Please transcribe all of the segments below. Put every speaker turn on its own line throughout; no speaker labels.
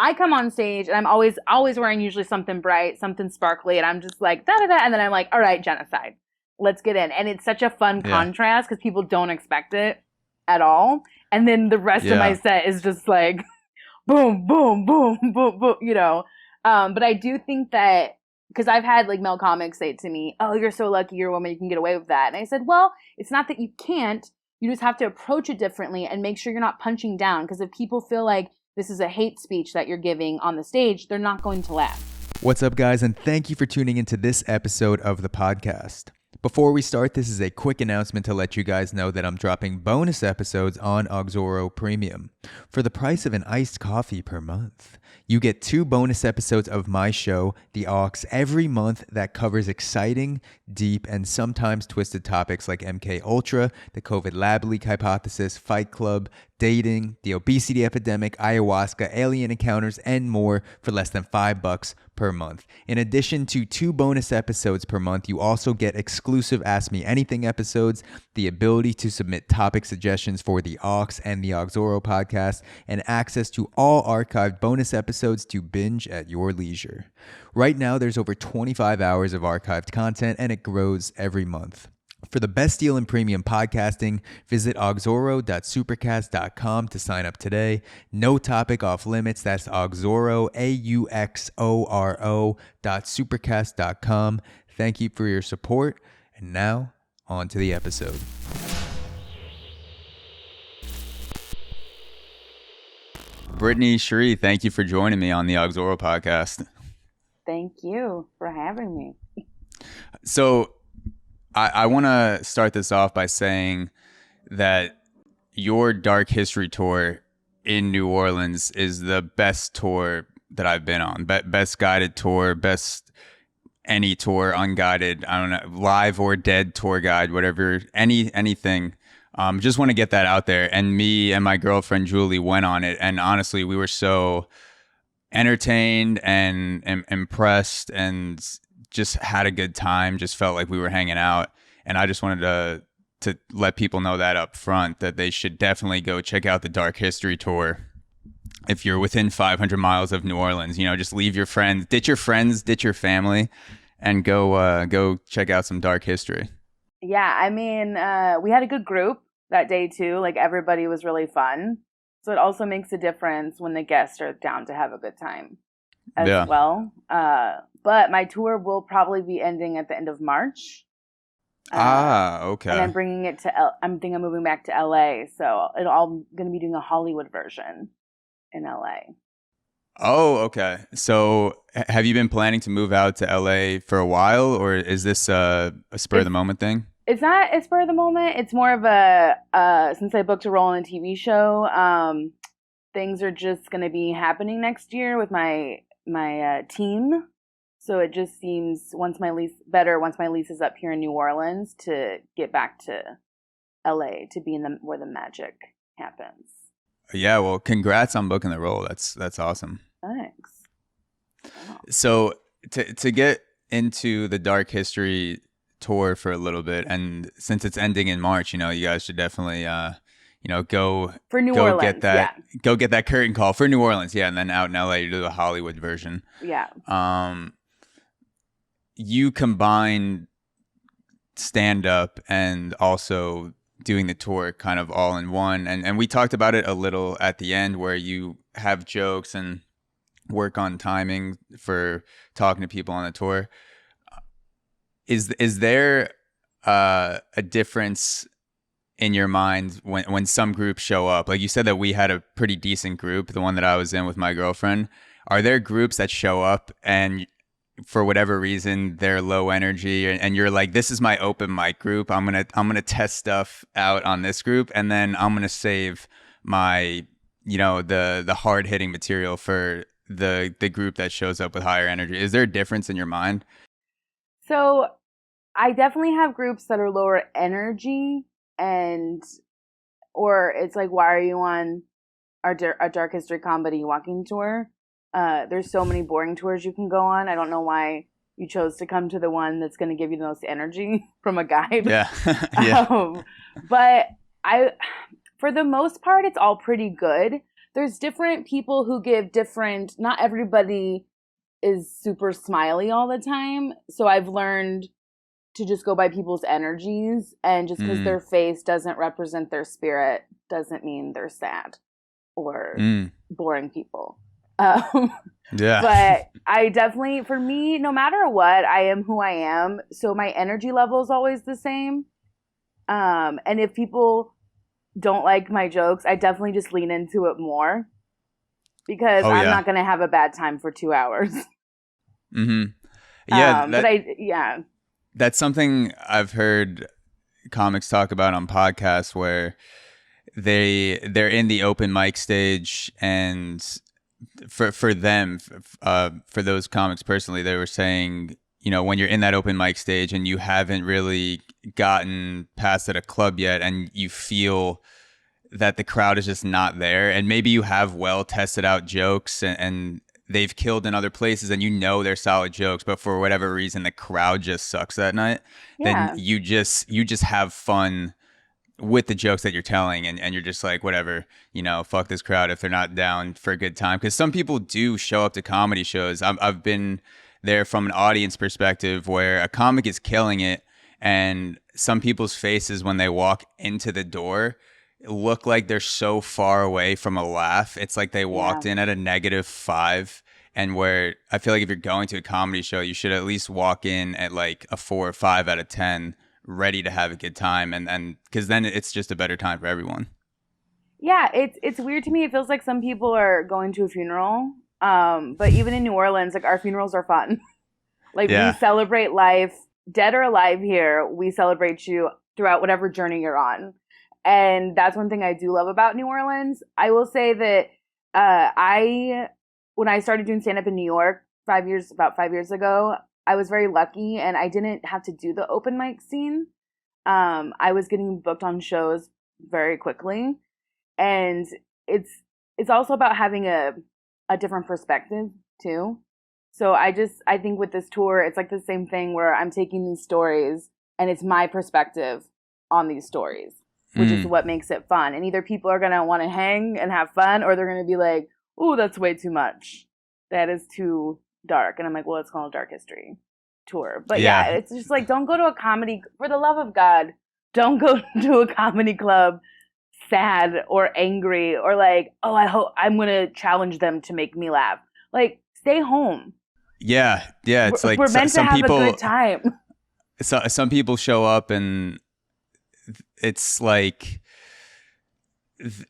I come on stage and I'm always wearing usually something bright, something sparkly, and I'm just like da da da, and then I'm like, all right, genocide, let's get in. And it's such a fun contrast because people don't expect it at all, and then the rest of my set is just like boom, boom, boom, boom, boom, you know. But I do think that because I've had like male comics say to me, "Oh, you're so lucky, you're a woman, you can get away with that," and I said, "Well, it's not that you can't. You just have to approach it differently and make sure you're not punching down. Because if people feel like this is a hate speech that you're giving on the stage, they're not going to laugh."
What's up, guys, and thank you for tuning into this episode of the podcast. Before we start, this is a quick announcement to let you guys know that I'm dropping bonus episodes on Auxoro Premium. For the price of an iced coffee per month, you get 2 bonus episodes of my show, The Aux, every month that covers exciting, deep, and sometimes twisted topics like MK Ultra, the COVID lab leak hypothesis, Fight Club, dating, the obesity epidemic, ayahuasca, alien encounters, and more for less than $5 per month. In addition to 2 bonus episodes per month, you also get exclusive Ask Me Anything episodes, the ability to submit topic suggestions for the Aux and the Auxoro podcast, and access to all archived bonus episodes to binge at your leisure. Right now, there's over 25 hours of archived content, and it grows every month. For the best deal in premium podcasting, visit auxoro.supercast.com to sign up today. No topic off limits. That's Auxoro, AUXORO.supercast.com. Thank you for your support. And now, on to the episode. Brittanie Sheree, thank you for joining me on the Auxoro podcast.
Thank you for having me.
So, I want to start this off by saying that your Dark History tour in New Orleans is the best tour that I've been on. Best guided tour, best any tour, unguided, I don't know, live or dead tour guide, whatever, anything. Just want to get that out there. And me and my girlfriend Julie went on it, and honestly, we were so entertained and impressed and just had a good time, just felt like we were hanging out. And I just wanted to let people know that up front, that they should definitely go check out the Dark History tour. If you're within 500 miles of New Orleans, you know, just leave your friends, ditch your family, and go check out some Dark History.
Yeah, I mean, we had a good group that day too. Like, everybody was really fun. So it also makes a difference when the guests are down to have a good time as well. But my tour will probably be ending at the end of March.
Okay.
And I'm bringing it to I'm moving back to LA, so I'm going to be doing a Hollywood version in LA.
Oh, okay. So have you been planning to move out to LA for a while, or is this a spur of the moment thing?
It's not a spur of the moment. It's more of a since I booked a role in a TV show, things are just going to be happening next year with my team. So it just seems once my lease is up here in New Orleans to get back to LA to be in where the magic happens.
Yeah, well, congrats on booking the role. That's awesome.
Thanks. Wow.
So to get into the Dark History tour for a little bit, and since it's ending in March, you know, you guys should definitely go
for New Orleans,
go get that curtain call for New Orleans, and then out in LA you do the Hollywood version.
Yeah.
You combine stand-up and also doing the tour kind of all in one, and we talked about it a little at the end, where you have jokes and work on timing for talking to people on the tour. Is there a difference in your mind when some groups show up? Like you said that we had a pretty decent group, the one that I was in with my girlfriend. Are there groups that show up and for whatever reason they're low energy, and you're like, this is my open mic group, I'm gonna test stuff out on this group, and then I'm gonna save my, the hard hitting material for the group that shows up with higher energy? Is there a difference in your mind?
So I definitely have groups that are lower energy, or it's like, why are you on our Dark History comedy walking tour? There's so many boring tours you can go on. I don't know why you chose to come to the one that's going to give you the most energy from a guide.
Yeah.
But for the most part, it's all pretty good. there's different people who give different, not everybody is super smiley all the time. So I've learned to just go by people's energies, and just because their face doesn't represent their spirit doesn't mean they're sad or boring people. But I definitely, for me, no matter what, I am who I am. So my energy level is always the same. And if people don't like my jokes, I definitely just lean into it more, because I'm not going to have a bad time for 2 hours.
Yeah. That's something I've heard comics talk about on podcasts, where they're in the open mic stage, and for them, for those comics personally, they were saying, you know, when you're in that open mic stage and you haven't really gotten past at a club yet, and you feel that the crowd is just not there, and maybe you have well tested out jokes and they've killed in other places, and you know they're solid jokes, but for whatever reason the crowd just sucks that night, then you just have fun with the jokes that you're telling, and you're just like, whatever, you know, fuck this crowd if they're not down for a good time. Because some people do show up to comedy shows. I've been there from an audience perspective, where a comic is killing it, and some people's faces when they walk into the door look like they're so far away from a laugh. It's like they walked in at a -5. And where I feel like if you're going to a comedy show, you should at least walk in at like a 4 or 5 out of 10, ready to have a good time. And because then it's just a better time for everyone.
Yeah, it's weird to me. It feels like some people are going to a funeral. But even in New Orleans, like, our funerals are fun. Like, we celebrate life, dead or alive here. We celebrate you throughout whatever journey you're on. And that's one thing I do love about New Orleans. I will say that when I started doing stand-up in New York about 5 years ago, I was very lucky, and I didn't have to do the open mic scene. I was getting booked on shows very quickly. And it's also about having a different perspective too. So I think with this tour, it's like the same thing, where I'm taking these stories and it's my perspective on these stories, which is what makes it fun. And either people are going to want to hang and have fun, or they're going to be like, "Ooh, that's way too much. That is too dark." And I'm like, well, it's called a dark history tour. But yeah, it's just like, don't go to a comedy, for the love of God, don't go to a comedy club sad or angry, or like, oh, I hope I'm going to challenge them to make me laugh. Like, stay home.
Yeah. It's like,
we're meant to have a good time.
So some people show up, and it's like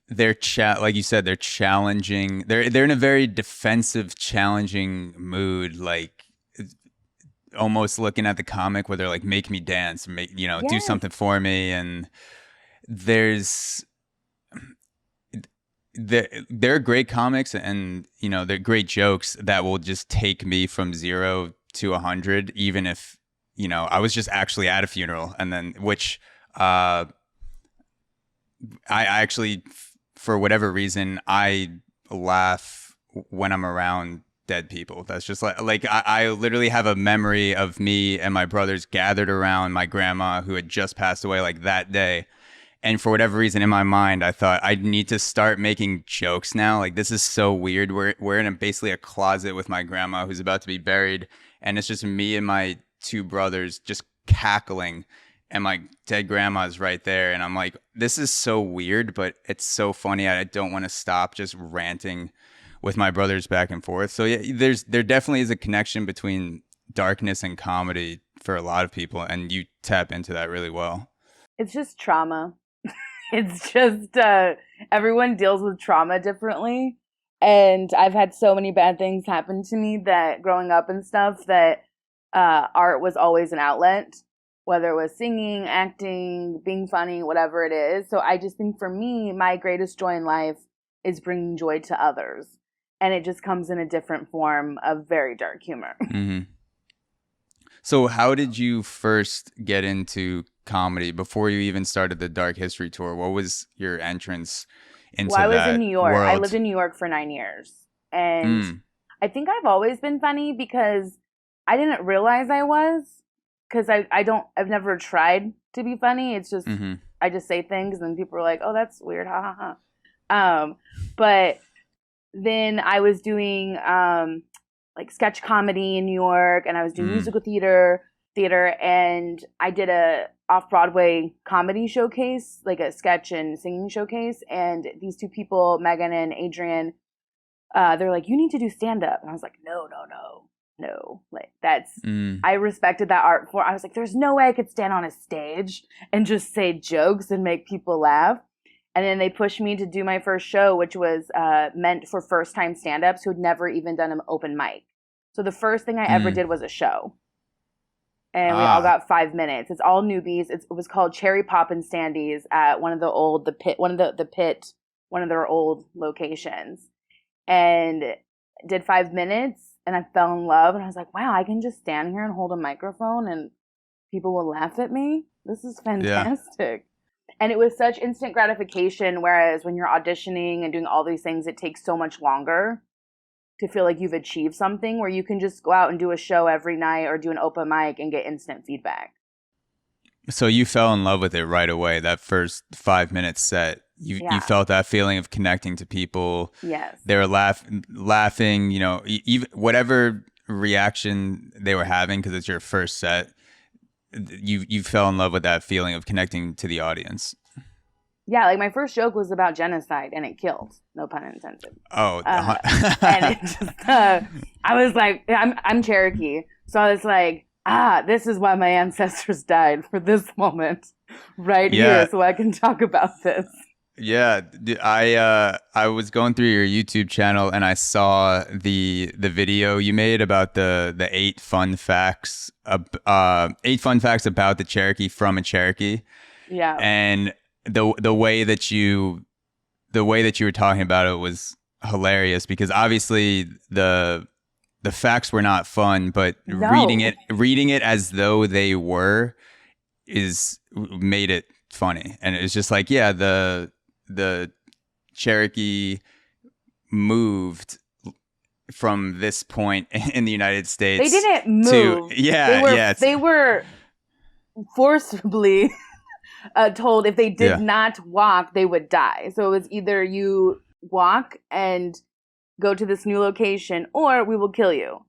they're like you said, they're challenging. They're in a very defensive, challenging mood, like almost looking at the comic where they're like, make me dance, do something for me. And they're great comics, and they're great jokes that will just take me from 0 to 100, even if I was just actually at a funeral, and then which I actually, for whatever reason, I laugh when I'm around dead people. That's just like I literally have a memory of me and my brothers gathered around my grandma, who had just passed away, like that day. And for whatever reason, in my mind, I thought I need to start making jokes now. Like, this is so weird. We're in basically a closet with my grandma, who's about to be buried, and it's just me and my 2 brothers just cackling, and my dead grandma's right there. And I'm like, this is so weird, but it's so funny. I don't want to stop just ranting with my brothers back and forth. So yeah, there definitely is a connection between darkness and comedy for a lot of people, and you tap into that really well.
It's just trauma. It's just everyone deals with trauma differently. And I've had so many bad things happen to me that growing up and stuff, that art was always an outlet, whether it was singing, acting, being funny, whatever it is. So I just think, for me, my greatest joy in life is bringing joy to others. And it just comes in a different form of very dark humor.
Mm-hmm. So how did you first get into comedy before you even started the Dark History Tour? What was your entrance into that world?
Well, I was in New York. I lived in New York for 9 years. And I think I've always been funny, because I didn't realize I was, because I've never tried to be funny. It's just, I just say things and people are like, oh, that's weird. Ha ha ha. But then I was doing like sketch comedy in New York, and I was doing musical theater, and I did a off-Broadway comedy showcase, like a sketch and singing showcase. And these two people, Megan and Adrian, they're like, you need to do stand-up. And I was like, no. Like, that's, I respected that art form. I was like, there's no way I could stand on a stage and just say jokes and make people laugh. And then they pushed me to do my first show, which was meant for first-time stand-ups who had never even done an open mic. So the first thing I ever did was a show. And we all got 5 minutes. It's all newbies. It was called Cherry Poppin' Standees at one of their old locations. And did 5 minutes, and I fell in love. And I was like, wow, I can just stand here and hold a microphone and people will laugh at me. This is fantastic. Yeah. And it was such instant gratification, whereas when you're auditioning and doing all these things, it takes so much longer to feel like you've achieved something, where you can just go out and do a show every night or do an open mic and get instant feedback.
So you fell in love with it right away, that first 5 minute set. You felt that feeling of connecting to people.
Yes.
They were laughing, you know, even whatever reaction they were having, because it's your first set, you fell in love with that feeling of connecting to the audience.
Yeah, like my first joke was about genocide, and it killed. No pun intended.
Oh,
and it just, I was like, I'm Cherokee, so I was like, this is why my ancestors died, for this moment right here, so I can talk about this.
Yeah, I was going through your YouTube channel and I saw the video you made about the 8 fun facts about the Cherokee from a Cherokee.
Yeah,
and the way that you were talking about it was hilarious, because obviously the facts were not fun, but reading it as though they were made it funny. And it was just like, yeah, the Cherokee moved from this point in the United States.
They didn't move. They were forcibly told if they did not walk, they would die. So it was either you walk and go to this new location, or we will kill you.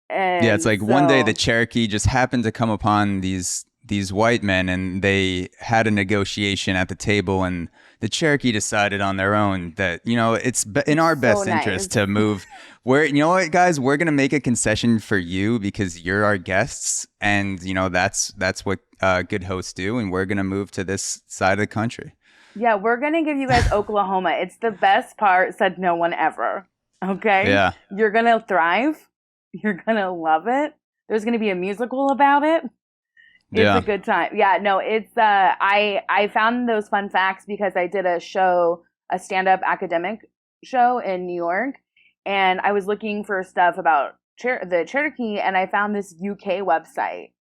And
it's like one day the Cherokee just happened to come upon these white men, and they had a negotiation at the table, and the Cherokee decided on their own that, you know, it's in our best interest to move. You know what, guys, we're going to make a concession for you because you're our guests. And, you know, that's what good hosts do. And we're going to move to this side of the country.
Yeah, we're going to give you guys Oklahoma. It's the best part, said no one ever. Okay? Yeah. You're going to thrive. You're going to love it. There's going to be a musical about it. It's a good time. Yeah, no, it's I found those fun facts because I did a stand-up academic show in New York, and I was looking for stuff about the Cherokee, and I found this UK website.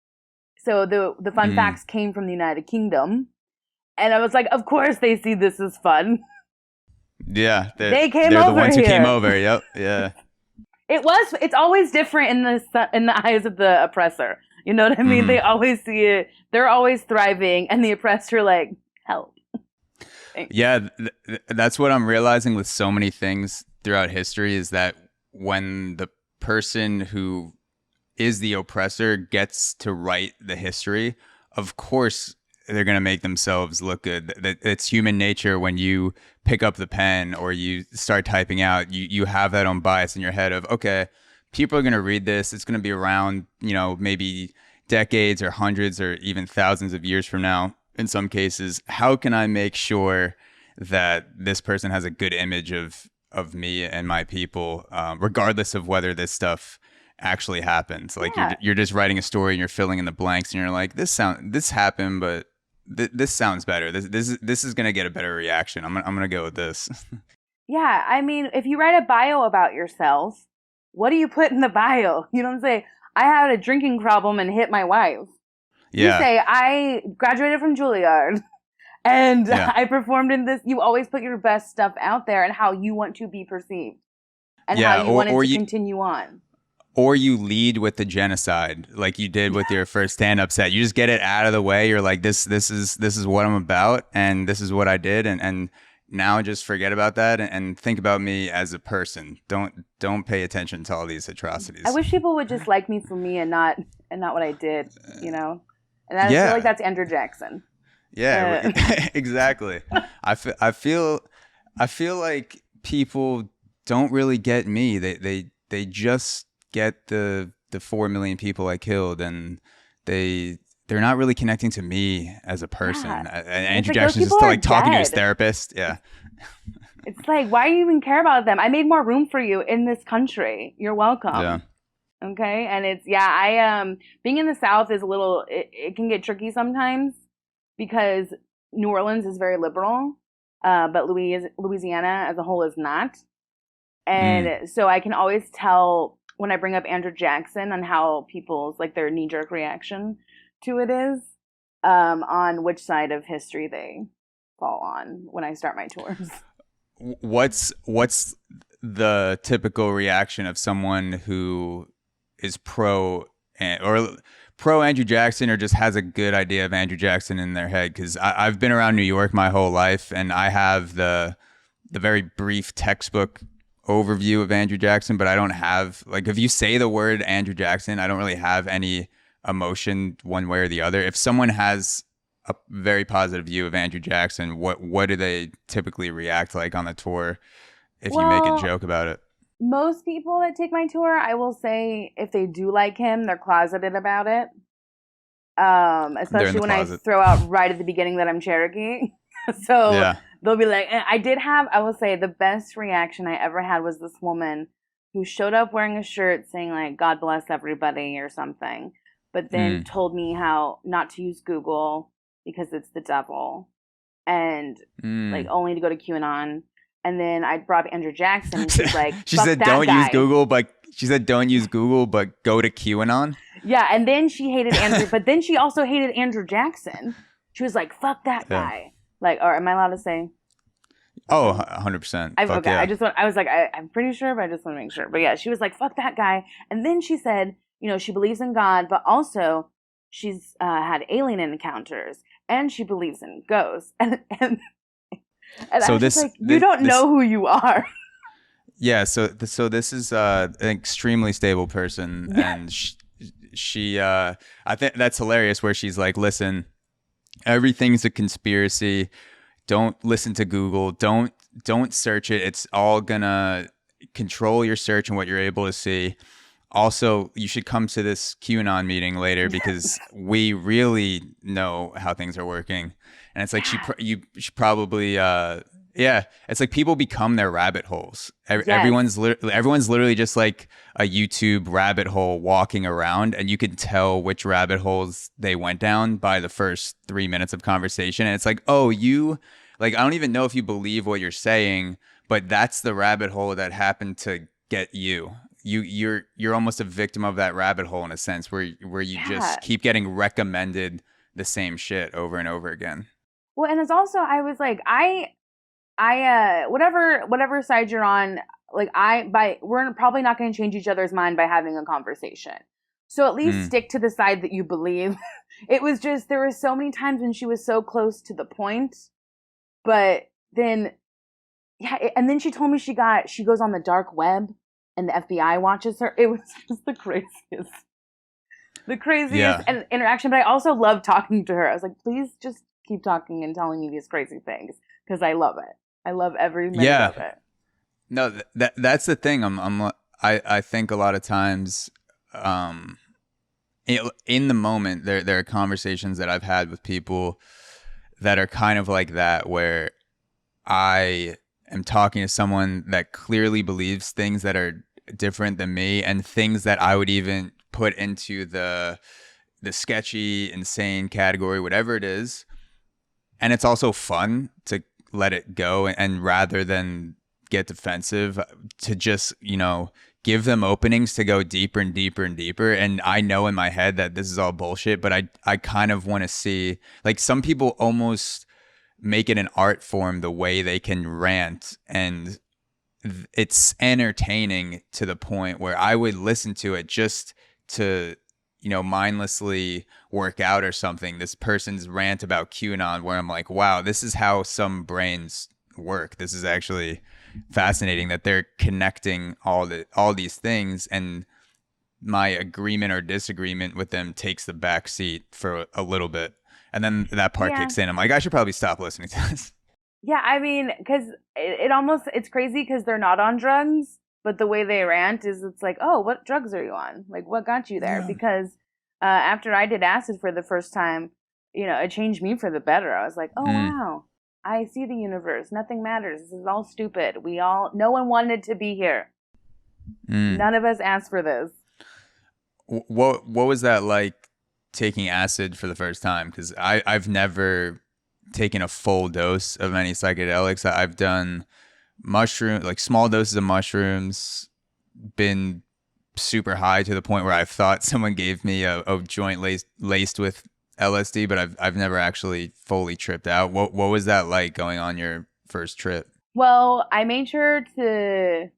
So the fun facts came from the United Kingdom, and I was like, of course they see this as fun.
Yeah,
they came
they're
over
the ones
here.
Who came over. Yep, yeah.
It's always different in the eyes of the oppressor. You know what I mean? They always see it. They're always thriving, and the oppressor, like, help.
Yeah, that's what I'm realizing with so many things throughout history, is that when the person who is the oppressor gets to write the history, of course they're going to make themselves look good. It's human nature. When you pick up the pen or you start typing out, you have that own bias in your head of, okay, people are going to read this. It's going to be around, you know, maybe decades or hundreds or even thousands of years from now. In some cases, how can I make sure that this person has a good image of me and my people, regardless of whether this stuff actually happens? Like you're just writing a story and you're filling in the blanks, and you're like, this happened, but this sounds better. This is going to get a better reaction. I'm going to go with this.
Yeah, I mean, if you write a bio about yourself, what do you put in the bio? You know what I'm saying? I had a drinking problem and hit my wife. Yeah. You say, I graduated from Juilliard and I performed in this. You always put your best stuff out there and how you want to be perceived and how you want it to continue on.
Or you lead with the genocide like you did with your first stand-up set. You just get it out of the way. You're like, this is what I'm about, and this is what I did. And now just forget about that and think about me as a person. Don't pay attention to all these atrocities.
I wish people would just like me for me and not what I did, you know? And I feel like that's Andrew Jackson.
Yeah, exactly. I feel like people don't really get me. They just get the 4 million people I killed, and they're not really connecting to me as a person.
Yeah.
Andrew Jackson's just like talking to his therapist. Yeah.
It's like, why do you even care about them? I made more room for you in this country. You're welcome.
Yeah.
Okay. And it's, I being in the South is it can get tricky sometimes because New Orleans is very liberal, but Louisiana as a whole is not. And so I can always tell when I bring up Andrew Jackson on how people's like their knee-jerk reaction to it is, on which side of history they fall on when I start my tours.
What's the typical reaction of someone who is pro Andrew Jackson or just has a good idea of Andrew Jackson in their head? Because I've been around New York my whole life, and I have the very brief textbook overview of Andrew Jackson, but I don't have, like, if you say the word Andrew Jackson, I don't really have any emotion one way or the other. If someone has a very positive view of Andrew Jackson, what do they typically react like on the tour if you make a joke about it?
Most people that take my tour, I will say, if they do like him, they're closeted about it. Especially when I throw out right at the beginning that I'm Cherokee. So they'll be like, I will say the best reaction I ever had was this woman who showed up wearing a shirt saying like, God bless everybody or something, but then told me how not to use Google because it's the devil, and like only to go to QAnon. And then I brought up Andrew Jackson, and she's like,
she said, don't use Google, but go to QAnon.
Yeah, and then she hated Andrew, but then she also hated Andrew Jackson. She was like, fuck that guy. Like, or am I allowed to say?
Oh, 100%.
Okay, yeah. I was like, I'm pretty sure, but I just want to make sure. But yeah, she was like, fuck that guy. And then she said, you know, she believes in God, but also she's had alien encounters, and she believes in ghosts. And so I was like, you don't know who you are.
Yeah, so this is an extremely stable person, and she I think that's hilarious where she's like, listen, everything's a conspiracy. Don't listen to Google. Don't search it. It's all gonna control your search and what you're able to see. Also, you should come to this QAnon meeting later because we really know how things are working. And it's like you should probably it's like people become their rabbit holes. Everyone's literally just like a YouTube rabbit hole walking around, and you can tell which rabbit holes they went down by the first 3 minutes of conversation. And it's like, oh, you like, I don't even know if you believe what you're saying, but that's the rabbit hole that happened to get you. You're almost a victim of that rabbit hole in a sense where you just keep getting recommended the same shit over and over again.
Well, and it's also, I was like, I whatever side you're on, like we're probably not going to change each other's mind by having a conversation. So at least stick to the side that you believe. It was just, there were so many times when she was so close to the point, but then, and then she told me she goes on the dark web and the FBI watches her. It was just the craziest interaction. But I also loved talking to her. I was like, please just keep talking and telling me these crazy things because I love it. I love every minute of it.
No, that's the thing. I think a lot of times, in the moment, there are conversations that I've had with people that are kind of like that, where I am talking to someone that clearly believes things that are different than me, and things that I would even put into the sketchy, insane category, whatever it is. And it's also fun to let it go, and rather than get defensive, to just, give them openings to go deeper and deeper and deeper. And I know in my head that this is all bullshit, but I kind of want to see, like, some people almost make it an art form the way they can rant, and it's entertaining to the point where I would listen to it just to mindlessly work out or something. This person's rant about QAnon, where I'm like, wow, this is how some brains work. This is actually fascinating that they're connecting all these things, and my agreement or disagreement with them takes the back seat for a little bit, and then that part kicks in. I'm like, I should probably stop listening to this.
Yeah, I mean, because it's crazy because they're not on drugs, but the way they rant is it's like, oh, what drugs are you on? Like, what got you there? Because after I did acid for the first time, it changed me for the better. I was like, oh, wow, I see the universe. Nothing matters. This is all stupid. No one wanted to be here. None of us asked for this.
What was that like taking acid for the first time? Because I've never taken a full dose of any psychedelics. I've done like small doses of mushrooms, been super high to the point where I thought someone gave me a joint laced with LSD, but I've never actually fully tripped out. What was that like going on your first trip?
Well, I made sure to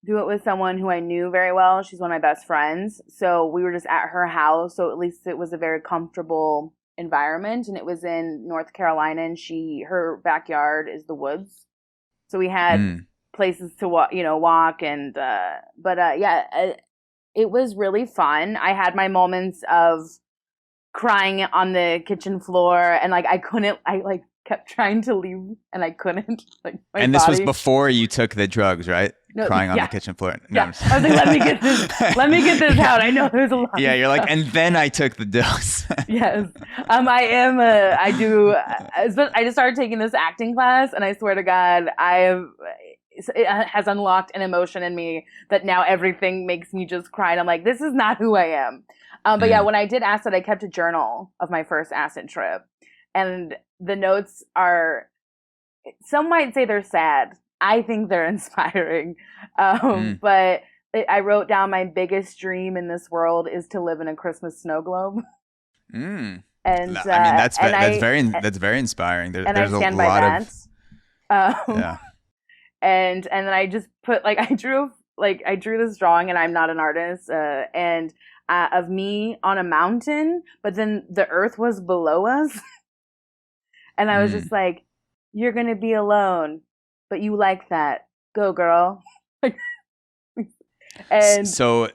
do it with someone who I knew very well. She's one of my best friends. So we were just at her house. So at least it was a very comfortable environment. And it was in North Carolina, and her backyard is the woods. So we had places to walk and, it was really fun. I had my moments of crying on the kitchen floor, and I kept trying to leave and I couldn't.
And this was before you took the drugs, right? No, crying on the kitchen floor. No,
yeah. I was like, let me get this out. I know there's a lot.
Yeah, you're like, and then I took the dose.
Yes. I just started taking this acting class, and I swear to God, it has unlocked an emotion in me that now everything makes me just cry. And I'm like, this is not who I am. But yeah, when I did acid, I kept a journal of my first acid trip. And the notes some might say they're sad. I think they're inspiring. But I wrote down my biggest dream in this world is to live in a Christmas snow globe. And
that's very inspiring. There's
I stand by that. And then I just put I drew this drawing, and I'm not an artist, and of me on a mountain, but then the earth was below us. And I was just like, you're going to be alone, but you like that. Go, girl. And
so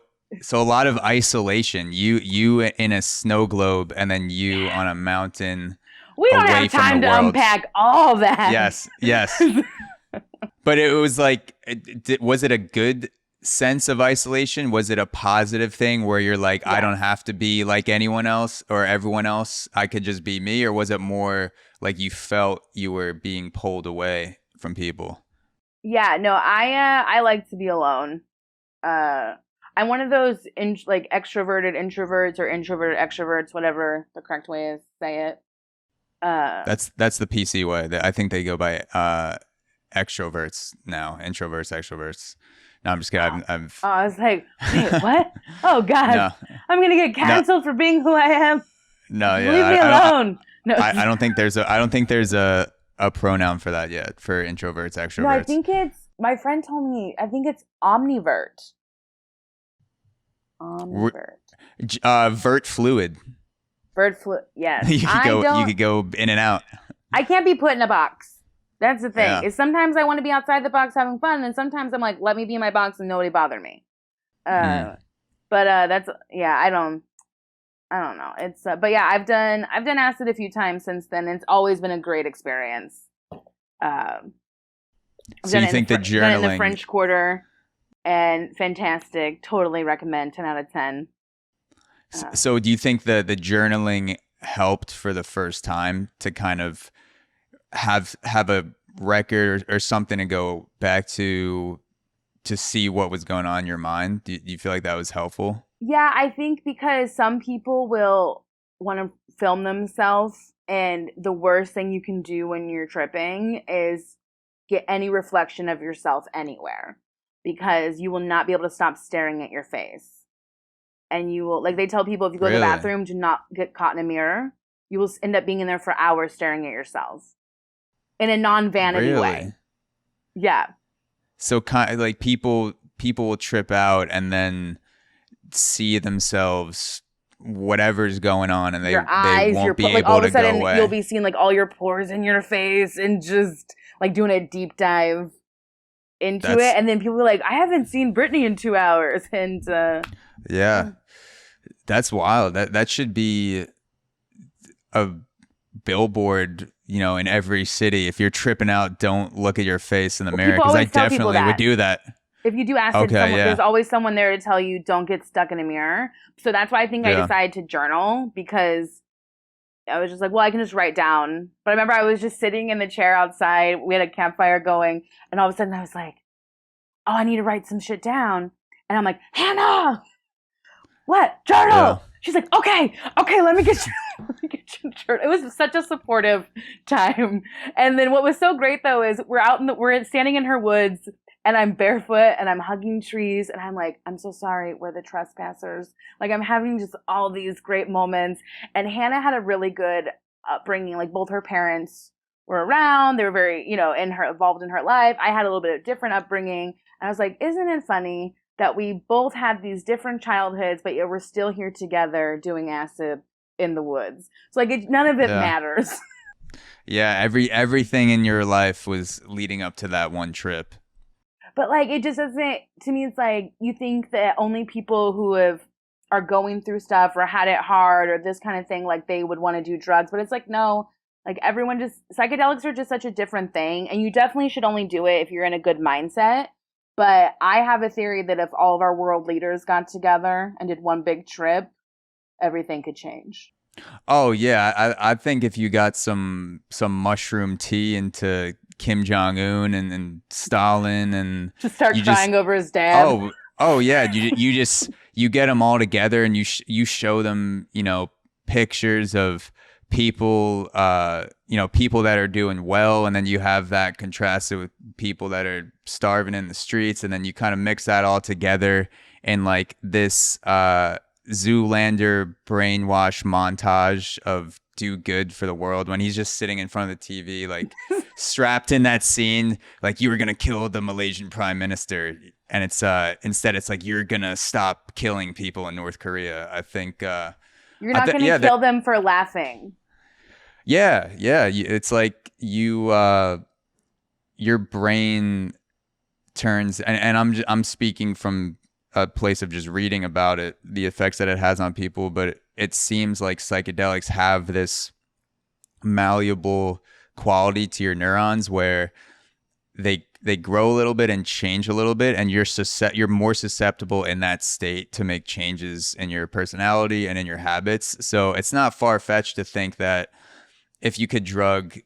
a lot of isolation, you in a snow globe, and then you on a mountain.
We don't have time to unpack all that.
Yes. But it was was it a good sense of isolation? Was it a positive thing where you're like, I don't have to be like anyone else or everyone else, I could just be me? Or was it more like you felt you were being pulled away from people?
Yeah, no, I like to be alone. I'm one of those extroverted introverts or introverted extroverts, whatever the correct way is to say it.
That's the PC way. I think they go by extroverts now. Introverts, extroverts. No, I'm just kidding.
I was like, wait, what? Oh God, no. I'm gonna get canceled for being who I am.
No, yeah,
leave me alone.
I don't think there's a pronoun for that yet, for introverts, extroverts.
No, I think my friend told me. I think it's omnivert.
Vert fluid.
Vert fluid. Yes.
You could go in and out.
I can't be put in a box. That's the thing. Is sometimes I want to be outside the box having fun, and sometimes I'm like, let me be in my box and nobody bother me. But that's I don't know. It's but yeah, I've done acid a few times since then. It's always been a great experience.
So you think the journaling, done it in the
French Quarter, and fantastic. Totally recommend. 10 out of 10.
So do you think the journaling helped for the first time to kind of have a record or something to go back to see what was going on in your mind? Do you feel like that was helpful?
Yeah, I think because some people will want to film themselves, and the worst thing you can do when you're tripping is get any reflection of yourself anywhere, because you will not be able to stop staring at your face. And you will, they tell people, if you go to the bathroom, do not get caught in a mirror. You will end up being in there for hours staring at yourself in a non-vanity way. Yeah.
So kind of people will trip out and then see themselves whatever's going on, and
your
they
eyes,
won't be
like
able
all of
to
a sudden
go away.
you'll be seeing like all your pores in your face and just like doing a deep dive into it, and then people are like, I haven't seen Brittanie in 2 hours, and
yeah, that's wild. That should be a billboard, in every city. If you're tripping out, don't look at your face in the mirror, because I definitely would do that.
If you do acid, there's always someone there to tell you don't get stuck in a mirror. So that's why I think I decided to journal, because I was just like, well, I can just write down. But I remember I was just sitting in the chair outside. We had a campfire going, and all of a sudden I was like, oh, I need to write some shit down. And I'm like, Hannah, what? Journal. Yeah. She's like, okay, let me get you journal. It was such a supportive time. And then what was so great though is we're standing in her woods, and I'm barefoot and I'm hugging trees, and I'm like, I'm so sorry, we're the trespassers. Like, I'm having just all these great moments. And Hannah had a really good upbringing. Like, both her parents were around. They were very, involved in her life. I had a little bit of different upbringing. And I was like, isn't it funny that we both had these different childhoods, but yet we're still here together doing acid in the woods. So like, none of it matters.
Yeah, everything in your life was leading up to that one trip.
But like, it just doesn't, to me, it's like, you think that only people who are going through stuff or had it hard or this kind of thing, like they would want to do drugs. But it's like, no, like psychedelics are just such a different thing. And you definitely should only do it if you're in a good mindset. But I have a theory that if all of our world leaders got together and did one big trip, everything could change.
Oh yeah, I think if you got some mushroom tea into Kim Jong-un and Stalin, and
just start crying over his dad.
Oh yeah, you get them all together, and you show them pictures of people people that are doing well, and then you have that contrasted with people that are starving in the streets, and then you kind of mix that all together in like this Zoolander brainwash montage of do good for the world, when he's just sitting in front of the TV, like strapped in that scene, like, you were gonna kill the Malaysian prime minister, and it's instead it's like, you're gonna stop killing people in North Korea. I think
you're not gonna kill them for laughing.
Yeah, it's like your brain turns, and I'm speaking from a place of just reading about it, the effects that it has on people, but it seems like psychedelics have this malleable quality to your neurons where they grow a little bit and change a little bit, and you're more susceptible in that state to make changes in your personality and in your habits. So it's not far-fetched to think that if you could drug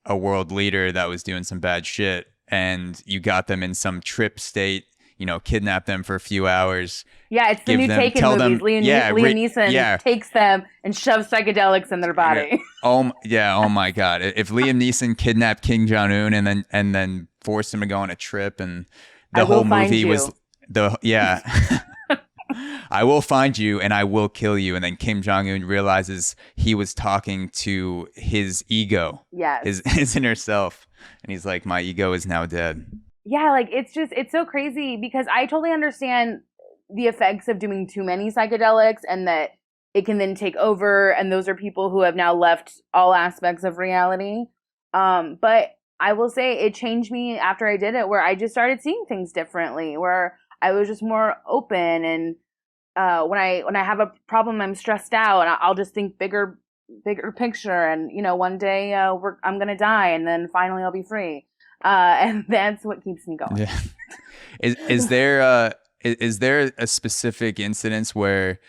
a world leader that was doing some bad shit and you got them in some trip state, kidnap them for a few hours.
Yeah, it's the new Taken movies. Liam Neeson takes them and shoves psychedelics in their body.
Oh my God. If Liam Neeson kidnapped Kim Jong-un and then forced him to go on a trip, and the whole movie was I will find you and I will kill you. And then Kim Jong-un realizes he was talking to his ego, his inner self. And he's like, my ego is now dead.
Yeah, like, it's so crazy, because I totally understand the effects of doing too many psychedelics, and that it can then take over. And those are people who have now left all aspects of reality. But I will say it changed me after I did it, where I just started seeing things differently, where I was just more open. And when I have a problem, I'm stressed out, and I'll just think bigger picture. And one day I'm gonna die, and then finally I'll be free. And that's what keeps me going.
Yeah. Is there a specific incidence where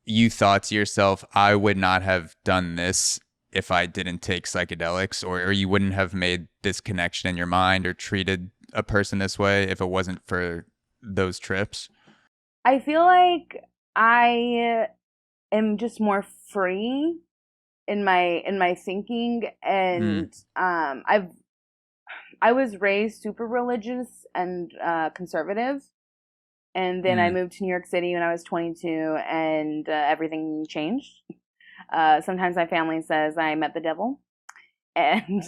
you thought to yourself, I would not have done this if I didn't take psychedelics, or you wouldn't have made this connection in your mind or treated a person this way if it wasn't for those trips?
I feel like I am just more free in my thinking, and I was raised super religious and conservative, and then I moved to New York City when I was 22, and everything changed. Sometimes my family says I met the devil, and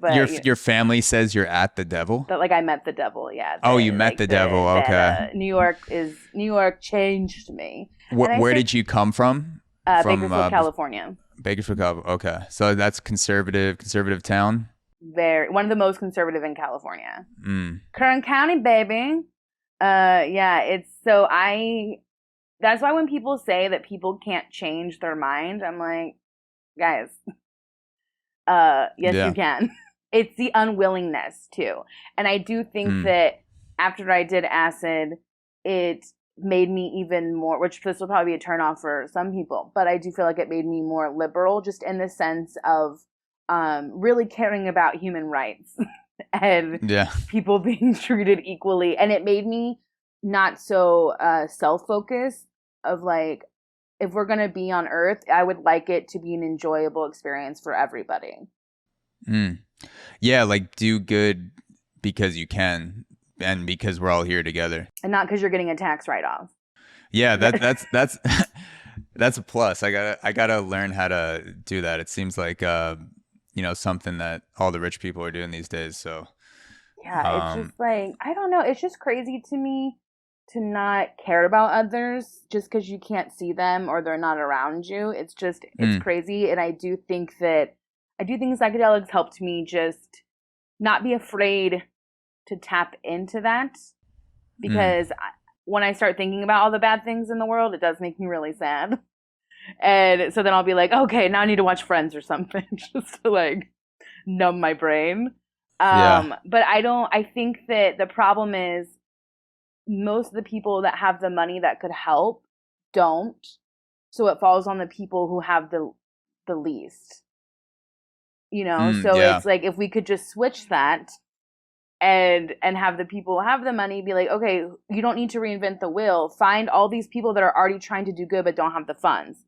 but
your family says you're at the devil.
But like, I met the devil, yeah.
You met the devil. Okay.
New York changed me.
Where did you come from? From
Bakersfield, California.
Bakersfield, California. Okay, so that's conservative town.
One of the most conservative in California.
Mm.
Kern County, baby. Yeah, it's so that's why when people say that people can't change their mind, I'm like, guys, yes,
Yeah.
you can. It's the unwillingness too. And I do think that after I did acid, it made me even more, which this will probably be a turnoff for some people, but I do feel like it made me more liberal, just in the sense of really caring about human rights and people being treated equally. And it made me not so self-focused of like, if we're going to be on Earth, I would like it to be an enjoyable experience for everybody.
Yeah, like do good because you can and because we're all here together. And
not because you're getting a tax write-off.
Yeah, that's that's a plus. I gotta learn how to do that. It seems like something that all the rich people are doing these days. So
yeah, it's just like, I don't know. It's just crazy to me to not care about others just because you can't see them or they're not around you. It's crazy. And I do think psychedelics helped me just not be afraid to tap into that, because when I start thinking about all the bad things in the world, it does make me really sad. And so then I'll be like, okay, now I need to watch Friends or something just to like numb my brain. But I think that the problem is most of the people that have the money that could help don't. So it falls on the people who have the least. It's like, if we could just switch that and have the people who have the money be like, okay, you don't need to reinvent the wheel. Find all these people that are already trying to do good but don't have the funds,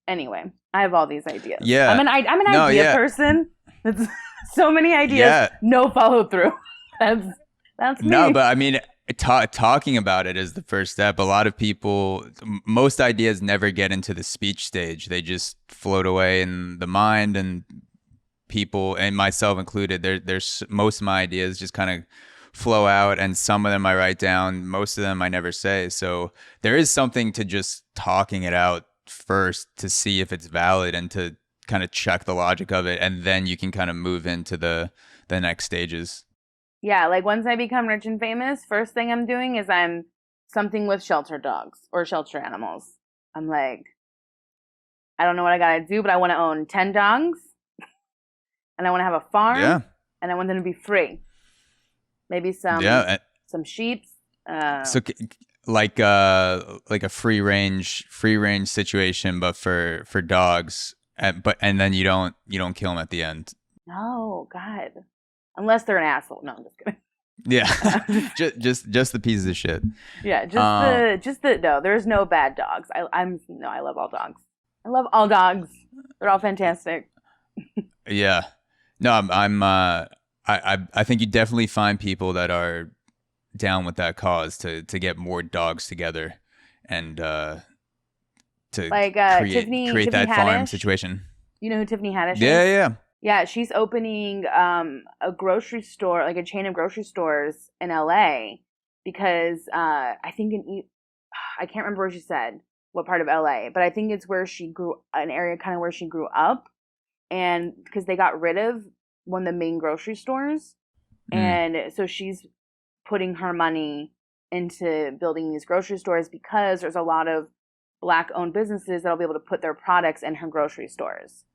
Anyway, I have all these ideas.
Yeah.
I'm an idea person. It's so many ideas, no follow through. That's me.
No, but I mean, talking about it is the first step. A lot of people, most ideas never get into the speech stage. They just float away in the mind, and people, and myself included, there's most of my ideas just kind of flow out, and some of them I write down, most of them I never say. So there is something to just talking it out first to see if it's valid and to kind of check the logic of it, and then you can kind of move into the next stages.
Yeah, like once I become rich and famous, first thing I'm doing is I'm something with shelter dogs or shelter animals. I'm like, I don't know what I gotta do, but I want to own 10 dogs, and I want to have a farm, and I want them to be free. Maybe some sheep.
So like a free range situation, but for dogs, and then you don't kill them at the end.
No, God, unless they're an asshole. No, I'm just kidding.
Yeah, just the pieces of shit.
Yeah, no. There's no bad dogs. I love all dogs. I love all dogs. They're all fantastic.
Yeah, no, I think you definitely find people that are down with that cause to get more dogs together and to create that
Haddish
farm situation.
You know who Tiffany Haddish is?
Yeah.
Yeah, she's opening a grocery store, like a chain of grocery stores in LA, because I think I can't remember where she said what part of LA, but I think it's where she grew, an area kind of where she grew up, and because they got rid of one of the main grocery stores, and so she's putting her money into building these grocery stores because there's a lot of Black-owned businesses that'll be able to put their products in her grocery stores.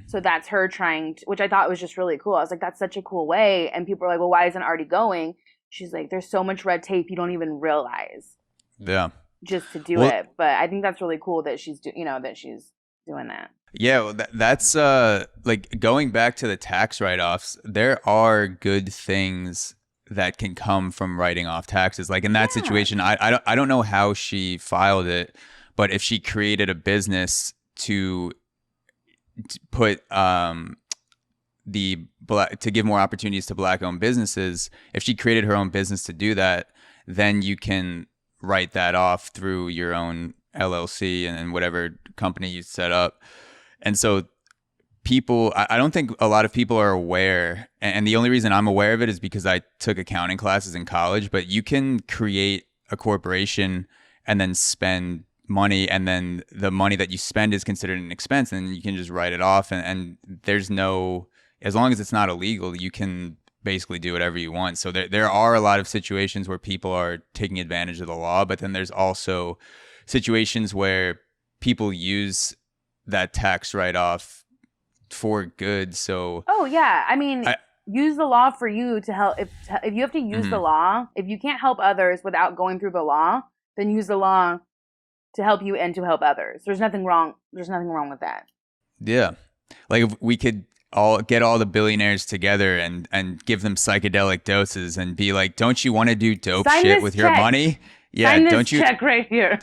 So that's her trying to, which I thought was just really cool. I was like, that's such a cool way. And people are like, well, why isn't it already going? She's like, there's so much red tape you don't even realize.
Yeah.
Just to do it. But I think that's really cool that she's doing that.
Yeah, well, that's like going back to the tax write-offs, there are good things that can come from writing off taxes. Like in that situation, I don't know how she filed it, but if she created a business to put to give more opportunities to Black-owned businesses, if she created her own business to do that, then you can write that off through your own LLC and whatever company you set up. And so I don't think a lot of people are aware, and the only reason I'm aware of it is because I took accounting classes in college, but you can create a corporation and then spend money, and then the money that you spend is considered an expense, and you can just write it off, and there's no, as long as it's not illegal, you can basically do whatever you want. So there are a lot of situations where people are taking advantage of the law, but then there's also situations where people use that tax write-off for good. So
oh yeah, I mean, use the law for you to help. If you have to use the law, if you can't help others without going through the law, then use the law to help you and to help others. There's nothing wrong with that.
Yeah. Like if we could all get all the billionaires together and give them psychedelic doses and be like, don't you want to do dope shit with your money? Yeah.
Sign this
don't you
check right here.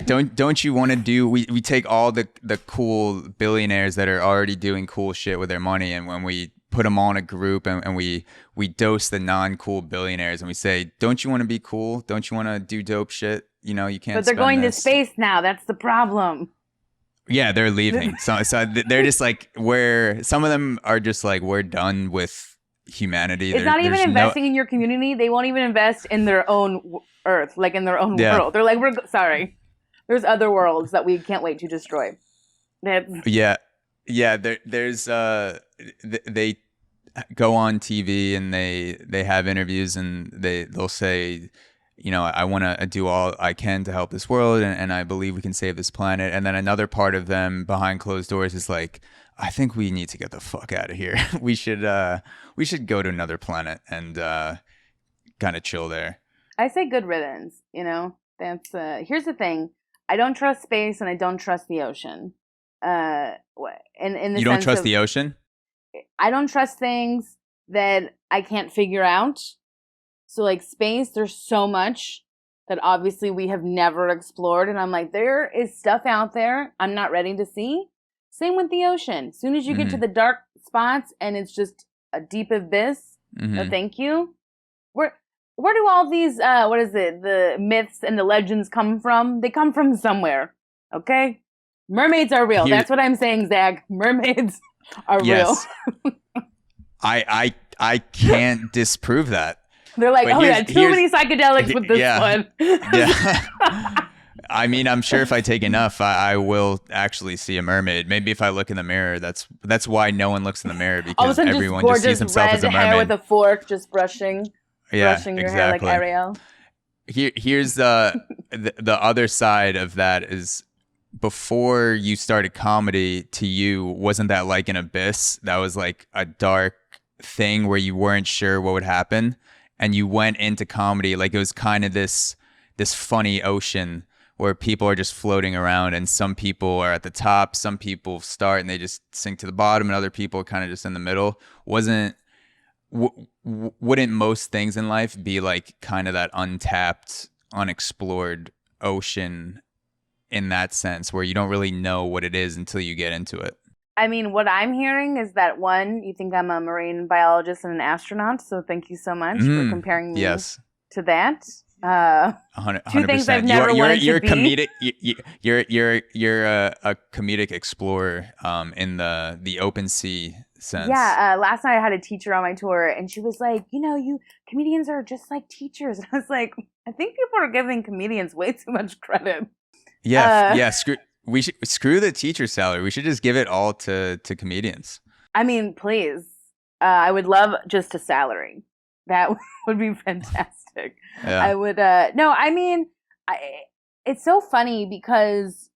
Don't you want to do, we take all the cool billionaires that are already doing cool shit with their money, and when we put them all in a group and we dose the non-cool billionaires and we say, don't you want to be cool? Don't you want to do dope shit? You know, you can't.
But they're going to space now. That's the problem.
Yeah, they're leaving. So they're just like, some of them are just like, we're done with humanity.
It's not even investing in your community. They won't even invest in their own Earth, like in their own world. They're like, we're sorry. There's other worlds that we can't wait to destroy.
Yeah. There's they go on TV and they have interviews and they'll say, you know, I want to do all I can to help this world, and I believe we can save this planet. And then another part of them behind closed doors is like, I think we need to get the fuck out of here. we should go to another planet and kind of chill there.
I say good riddance. You know, that's here's the thing. I don't trust space and I don't trust the ocean.
You don't trust the ocean?
I don't trust things that I can't figure out. So like space, there's so much that obviously we have never explored. And I'm like, there is stuff out there I'm not ready to see. Same with the ocean. As soon as you get to the dark spots and it's just a deep abyss, no thank you. Where do all these, the myths and the legends come from? They come from somewhere, okay? Mermaids are real. That's what I'm saying, Zach. Mermaids are real.
I can't disprove that.
They're like, too many psychedelics with this one.
Yeah. I mean, I'm sure if I take enough, I will actually see a mermaid. Maybe if I look in the mirror, that's why no one looks in the mirror, because everyone just sees himself as a mermaid.
Hair with a fork, just brushing your hair like Ariel.
Here's the other side of that is, before you started comedy, to you, wasn't that like an abyss? That was like a dark thing where you weren't sure what would happen, and you went into comedy like it was kind of this funny ocean where people are just floating around, and some people are at the top, some people start and they just sink to the bottom, and other people are kind of just in the middle. Wouldn't most things in life be like kind of that untapped, unexplored ocean in that sense, where you don't really know what it is until you get into it?
I mean, what I'm hearing is that, one, you think I'm a marine biologist and an astronaut, so thank you so much for comparing me to that.
100%.
Two things I've never wanted to be.
Comedic. You're a comedic explorer in the open sea sense.
Yeah. Last night I had a teacher on my tour, and she was like, you comedians are just like teachers. And I was like, I think people are giving comedians way too much credit.
Yeah. Screw the teacher salary. We should just give it all to comedians.
I mean, please. I would love just a salary. That would be fantastic.
Yeah.
I would. No, I mean, it's so funny because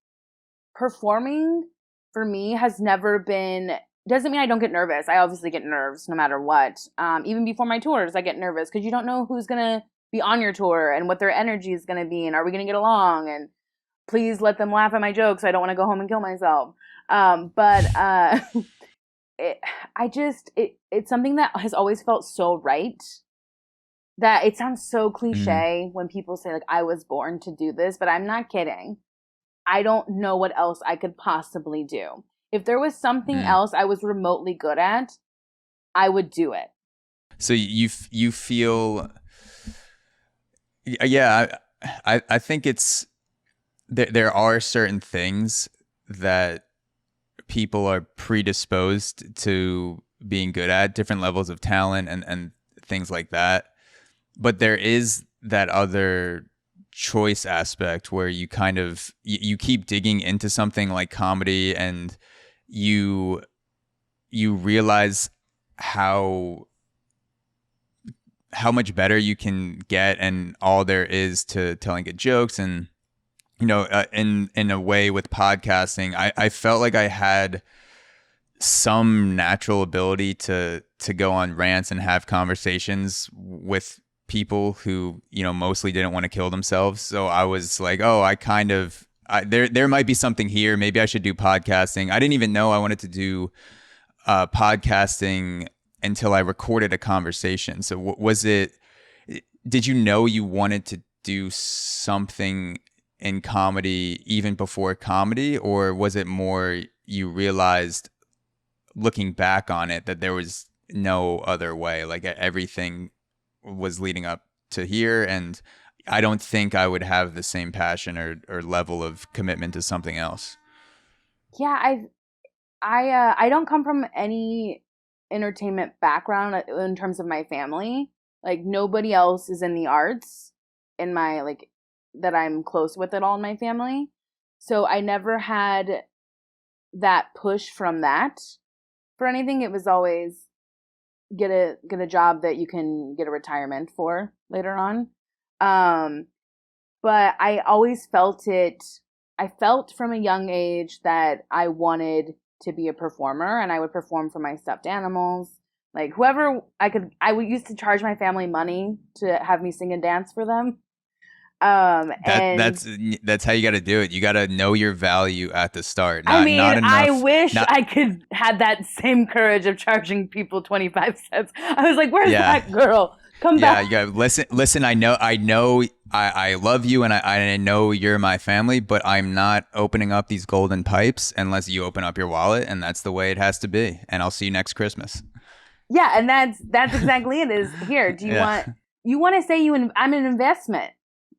performing for me has never been. Doesn't mean I don't get nervous. I obviously get nerves no matter what. Even before my tours, I get nervous because you don't know who's gonna be on your tour and what their energy is gonna be, and are we gonna get along? And please let them laugh at my jokes. I don't want to go home and kill myself. It's something that has always felt so right. That it sounds so cliche when people say, like, I was born to do this, but I'm not kidding. I don't know what else I could possibly do. If there was something else I was remotely good at, I would do it.
So you feel, yeah, I think it's, there are certain things that people are predisposed to being good at, different levels of talent and things like that. But there is that other choice aspect where you kind of you keep digging into something like comedy, and you realize how much better you can get, and all there is to telling good jokes. And in a way with podcasting, I felt like I had some natural ability to go on rants and have conversations with people who mostly didn't want to kill themselves. So I was like, oh, there might be something here. Maybe I should do podcasting. I didn't even know I wanted to do podcasting until I recorded a conversation. So did you know you wanted to do something in comedy even before comedy, or was it more you realized looking back on it that there was no other way, like everything was leading up to here, and I don't think I would have the same passion or level of commitment to something else?
Yeah, I don't come from any entertainment background in terms of my family. Like, nobody else is in the arts in my, like, that I'm close with at all in my family. So I never had that push from that for anything. It was always get a job that you can get a retirement for later on. But I always felt it. I felt from a young age that I wanted to be a performer, and I would perform for my stuffed animals. Like, whoever I would used to charge my family money to have me sing and dance for them.
That's how you got to do it. You got to know your value at the start.
Not enough, I wish I could have that same courage of charging people 25 cents. I was like, where's that girl? Come back.
Yeah, you got to listen. I know. I love you, and I know you're my family, but I'm not opening up these golden pipes unless you open up your wallet, and that's the way it has to be. And I'll see you next Christmas.
Yeah, and that's exactly it. Is here? Do you want to say I'm an investment?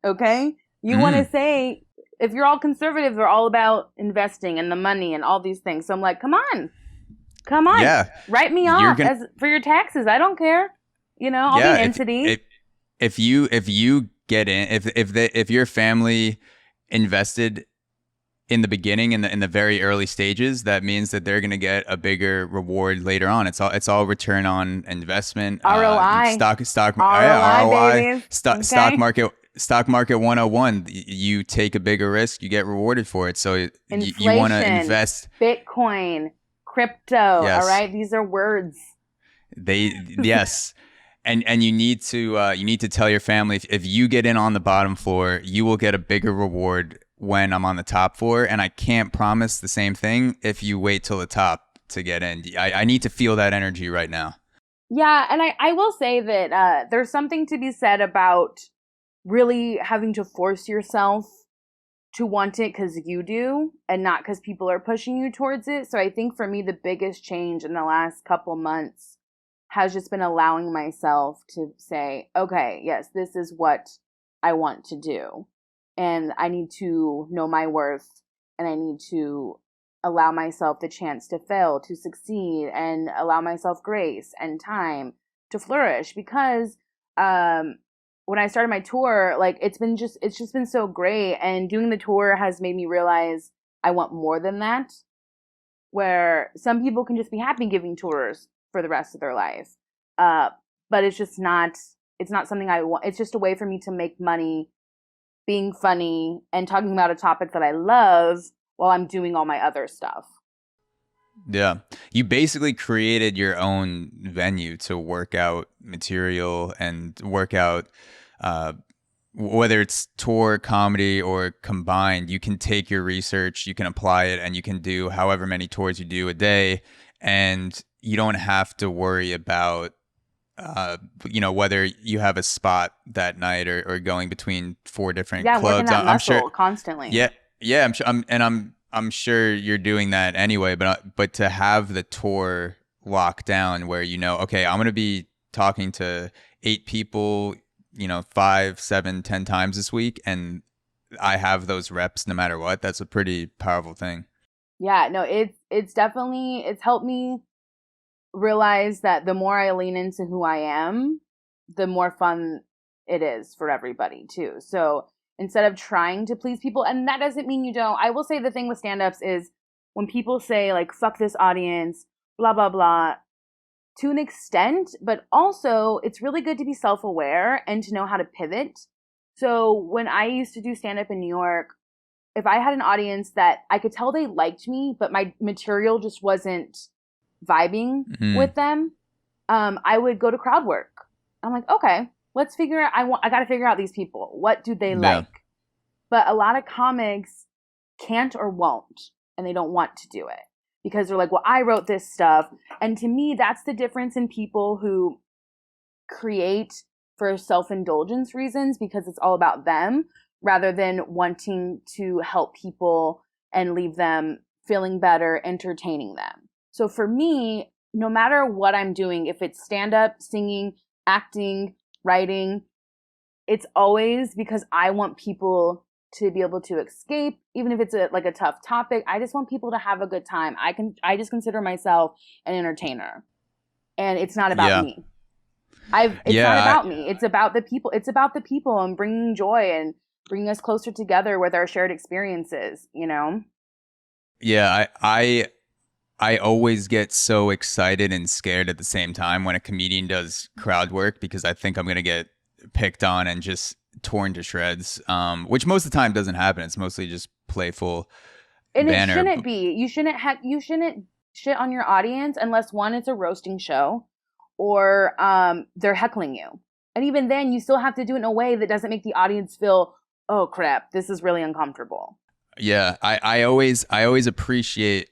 Okay, you want to say, if you're all conservative, they're all about investing and the money and all these things. So I'm like, come on, yeah. Write me off for your taxes. I don't care. I'll be an entity.
If you get in, if your family invested in the beginning, in the very early stages, that means that they're going to get a bigger reward later on. It's all return on investment,
ROI,
ROI, stock market 101. You take a bigger risk, you get rewarded for it. So you want to invest.
Bitcoin, crypto. Yes. All right, these are words.
Yes. And you need to tell your family, if you get in on the bottom floor, you will get a bigger reward when I'm on the top floor. And I can't promise the same thing if you wait till the top to get in. I need to feel that energy right now.
Yeah, and I will say that there's something to be said about really having to force yourself to want it because you do, and not because people are pushing you towards it. So I think for me, the biggest change in the last couple months has just been allowing myself to say, okay, yes, this is what I want to do. And I need to know my worth, and I need to allow myself the chance to fail, to succeed, and allow myself grace and time to flourish. Because when I started my tour, like, it's just been so great. And doing the tour has made me realize I want more than that, where some people can just be happy giving tours for the rest of their life. But it's not something I want. It's just a way for me to make money being funny and talking about a topic that I love while I'm doing all my other stuff.
Yeah. You basically created your own venue to work out material and work out, whether it's tour, comedy, or combined. You can take your research, you can apply it, and you can do however many tours you do a day. And you don't have to worry about, whether you have a spot that night or going between 4 different clubs.
Working that muscle constantly.
Yeah. I'm sure you're doing that anyway. But to have the tour locked down, where okay, I'm going to be talking to 8 people, 5, 7, 10 times this week, and I have those reps no matter what. That's a pretty powerful thing.
Yeah, no, it's definitely, it's helped me realize that the more I lean into who I am, the more fun it is for everybody too. So instead of trying to please people. And that doesn't mean you don't. I will say the thing with stand-ups is when people say like, fuck this audience, blah, blah, blah, to an extent, but also it's really good to be self-aware and to know how to pivot. So when I used to do stand-up in New York, if I had an audience that I could tell they liked me, but my material just wasn't vibing with them, I would go to crowd work. I'm like, okay, let's figure out, I got to figure out these people. What do they like? But a lot of comics can't or won't, and they don't want to do it because they're like, well, I wrote this stuff. And to me, that's the difference in people who create for self-indulgence reasons because it's all about them rather than wanting to help people and leave them feeling better, entertaining them. So for me, no matter what I'm doing, if it's stand-up, singing, acting, writing, it's always because I want people to be able to escape, even if it's a tough topic. I just want people to have a good time. I just consider myself an entertainer, and it's not about me. It's not about me. It's about the people. It's about the people and bringing joy and bringing us closer together with our shared experiences. You know?
Yeah, I always get so excited and scared at the same time when a comedian does crowd work because I think I'm gonna get picked on and just torn to shreds, which most of the time doesn't happen. It's mostly just playful
and
banner.
It shouldn't be. You shouldn't shit on your audience unless one, it's a roasting show, or they're heckling you. And even then, you still have to do it in a way that doesn't make the audience feel, oh crap, this is really uncomfortable.
Yeah, I always appreciate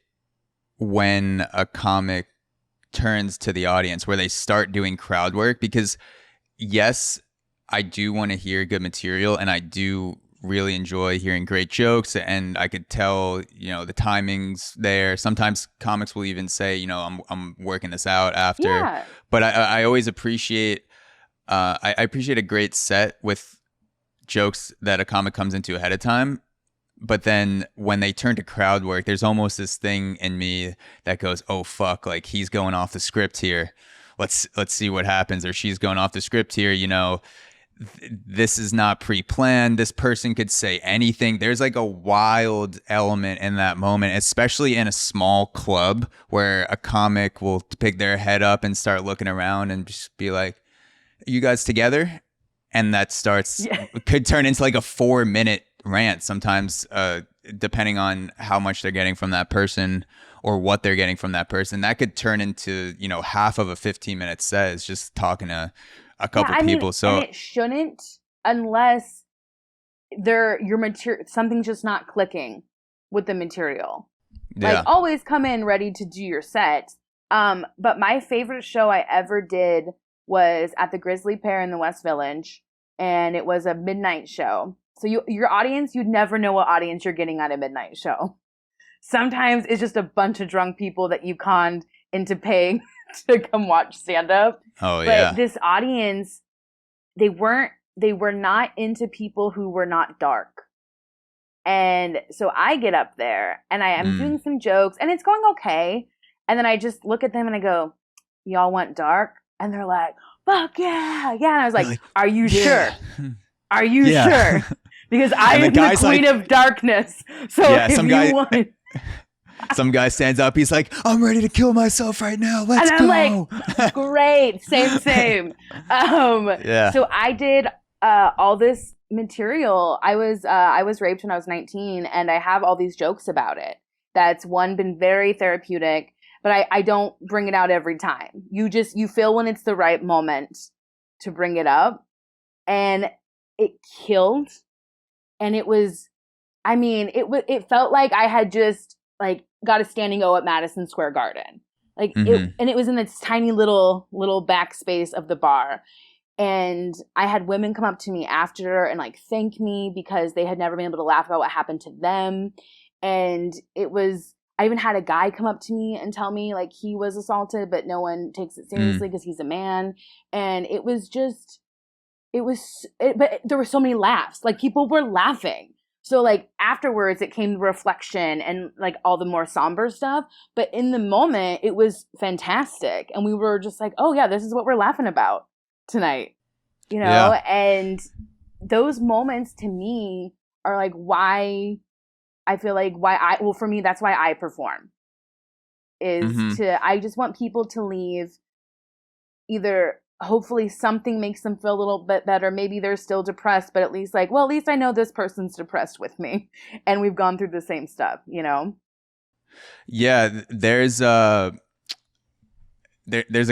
when a comic turns to the audience where they start doing crowd work because yes, I do want to hear good material and I do really enjoy hearing great jokes and I could tell, the timing's there. Sometimes comics will even say, I'm working this out after. Yeah. But I always appreciate I appreciate a great set with jokes that a comic comes into ahead of time. But then when they turn to crowd work, there's almost this thing in me that goes, oh fuck, like he's going off the script here. Let's see what happens. Or she's going off the script here, this is not pre-planned. This person could say anything. There's like a wild element in that moment, especially in a small club where a comic will pick their head up and start looking around and just be like, you guys together? And that could turn into like a 4-minute rant sometimes, depending on how much they're getting from that person or what they're getting from that person. That could turn into, half of a 15-minute set is just talking to a couple people. So
and it shouldn't unless your material, something's just not clicking with the material. Yeah. Like always come in ready to do your set. But my favorite show I ever did was at the Grizzly Pear in the West Village, and it was a midnight show. So your audience, you'd never know what audience you're getting at a midnight show. Sometimes it's just a bunch of drunk people that you conned into paying to come watch stand-up.
Oh, yeah.
But this audience, they were not into people who were not dark. And so I get up there and I am doing some jokes and it's going okay. And then I just look at them and I go, y'all want dark? And they're like, fuck yeah. Yeah. And I was like, are you sure? Are you sure? Because I am the queen of darkness. So if you want...
Some guy stands up. He's like, I'm ready to kill myself right now. Let's go.
And I'm like, great. Same. So I did all this material. I was raped when I was 19 and I have all these jokes about it. That's been very therapeutic, but I don't bring it out every time. You feel when it's the right moment to bring it up. And it killed. And it was, it felt like I had just got a standing O at Madison Square Garden. It was in this tiny little backspace of the bar. And I had women come up to me after and thank me because they had never been able to laugh about what happened to them. And I even had a guy come up to me and tell me he was assaulted, but no one takes it seriously because he's a man. And but there were so many laughs. People were laughing. So afterwards it came the reflection and all the more somber stuff. But in the moment it was fantastic. And we were just oh yeah, this is what we're laughing about tonight, Yeah. And those moments to me are like why I feel like for me, that's why I perform is I just want people to leave either hopefully something makes them feel a little bit better. Maybe they're still depressed, but at least like, well, at least I know this person's depressed with me and we've gone through the same stuff, you know?
Yeah, there's a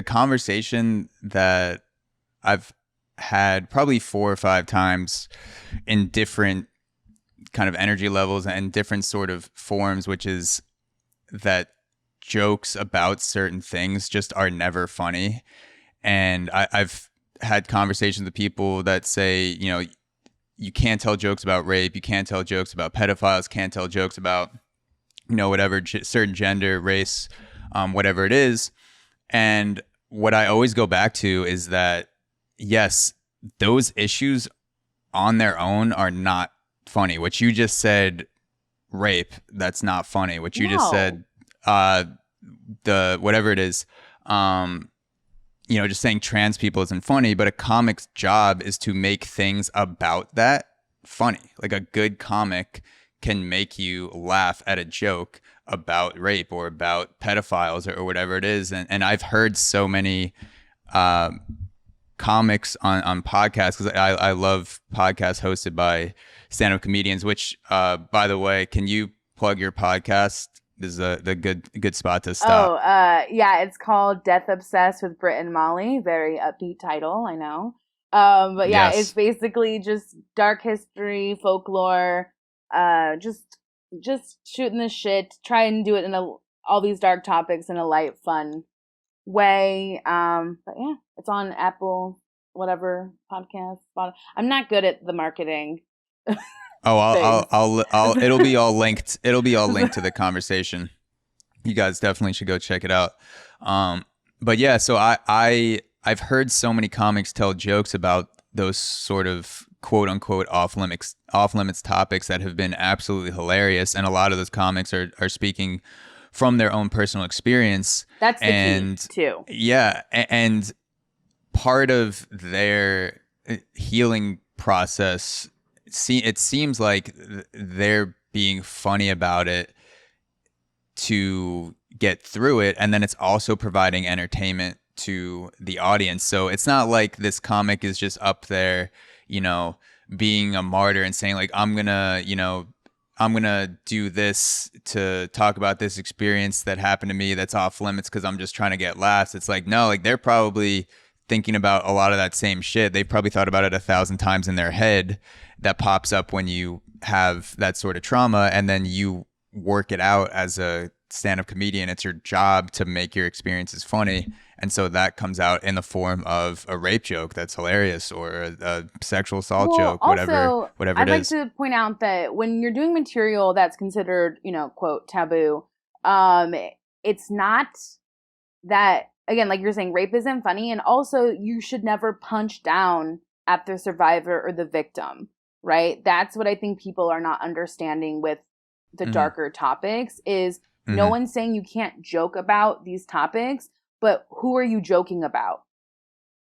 conversation that I've had probably 4 or 5 times in different kind of energy levels and different sort of forms, which is that jokes about certain things just are never funny. And I've had conversations with people that say, you know, you can't tell jokes about rape, you can't tell jokes about pedophiles, can't tell jokes about, you know, whatever certain gender, race, whatever it is. And what I always go back to is that, yes, those issues on their own are not funny. What you just said, rape, that's not funny. What you just said, the whatever it is, you know, just saying trans people isn't funny, but a comic's job is to make things about that funny. Like a good comic can make you laugh at a joke about rape or about pedophiles or whatever it is. And I've heard so many comics on podcasts, because I love podcasts hosted by stand-up comedians, which, by the way, can you plug your podcast? This is the good spot to stop.
Yeah, it's called Death Obsessed with Britt and Molly. Very upbeat title, I know. But yeah, yes. It's basically just dark history, folklore, just shooting the shit, try and do it in all these dark topics in a light, fun way. But yeah, it's on Apple, whatever podcast. I'm not good at the marketing.
I'll it'll be all linked. It'll be all linked to the conversation. You guys definitely should go check it out. But yeah, so I've heard so many comics tell jokes about those sort of quote unquote off limits topics that have been absolutely hilarious, and a lot of those comics are speaking from their own personal experience.
That's the key too.
Yeah, and part of their healing process, it seems like they're being funny about it to get through it, and then it's also providing entertainment to the audience. So it's not like this comic is just up there, you know, being a martyr and saying like, I'm gonna do this to talk about this experience that happened to me that's off limits because I'm just trying to get laughs. It's like, no, like they're probably thinking about a lot of that same shit. They probably thought about it 1,000 times in their head. That pops up when you have that sort of trauma, and then you work it out as a stand-up comedian. It's your job to make your experiences funny, and so that comes out in the form of a rape joke that's hilarious, or a sexual assault joke, whatever
I'd like to point out that when you're doing material that's considered, you know, quote, taboo, it's not that, again, like you're saying, rape isn't funny, and also you should never punch down at the survivor or the victim. Right? That's what I think people are not understanding with the darker topics is no one's saying you can't joke about these topics, but who are you joking about?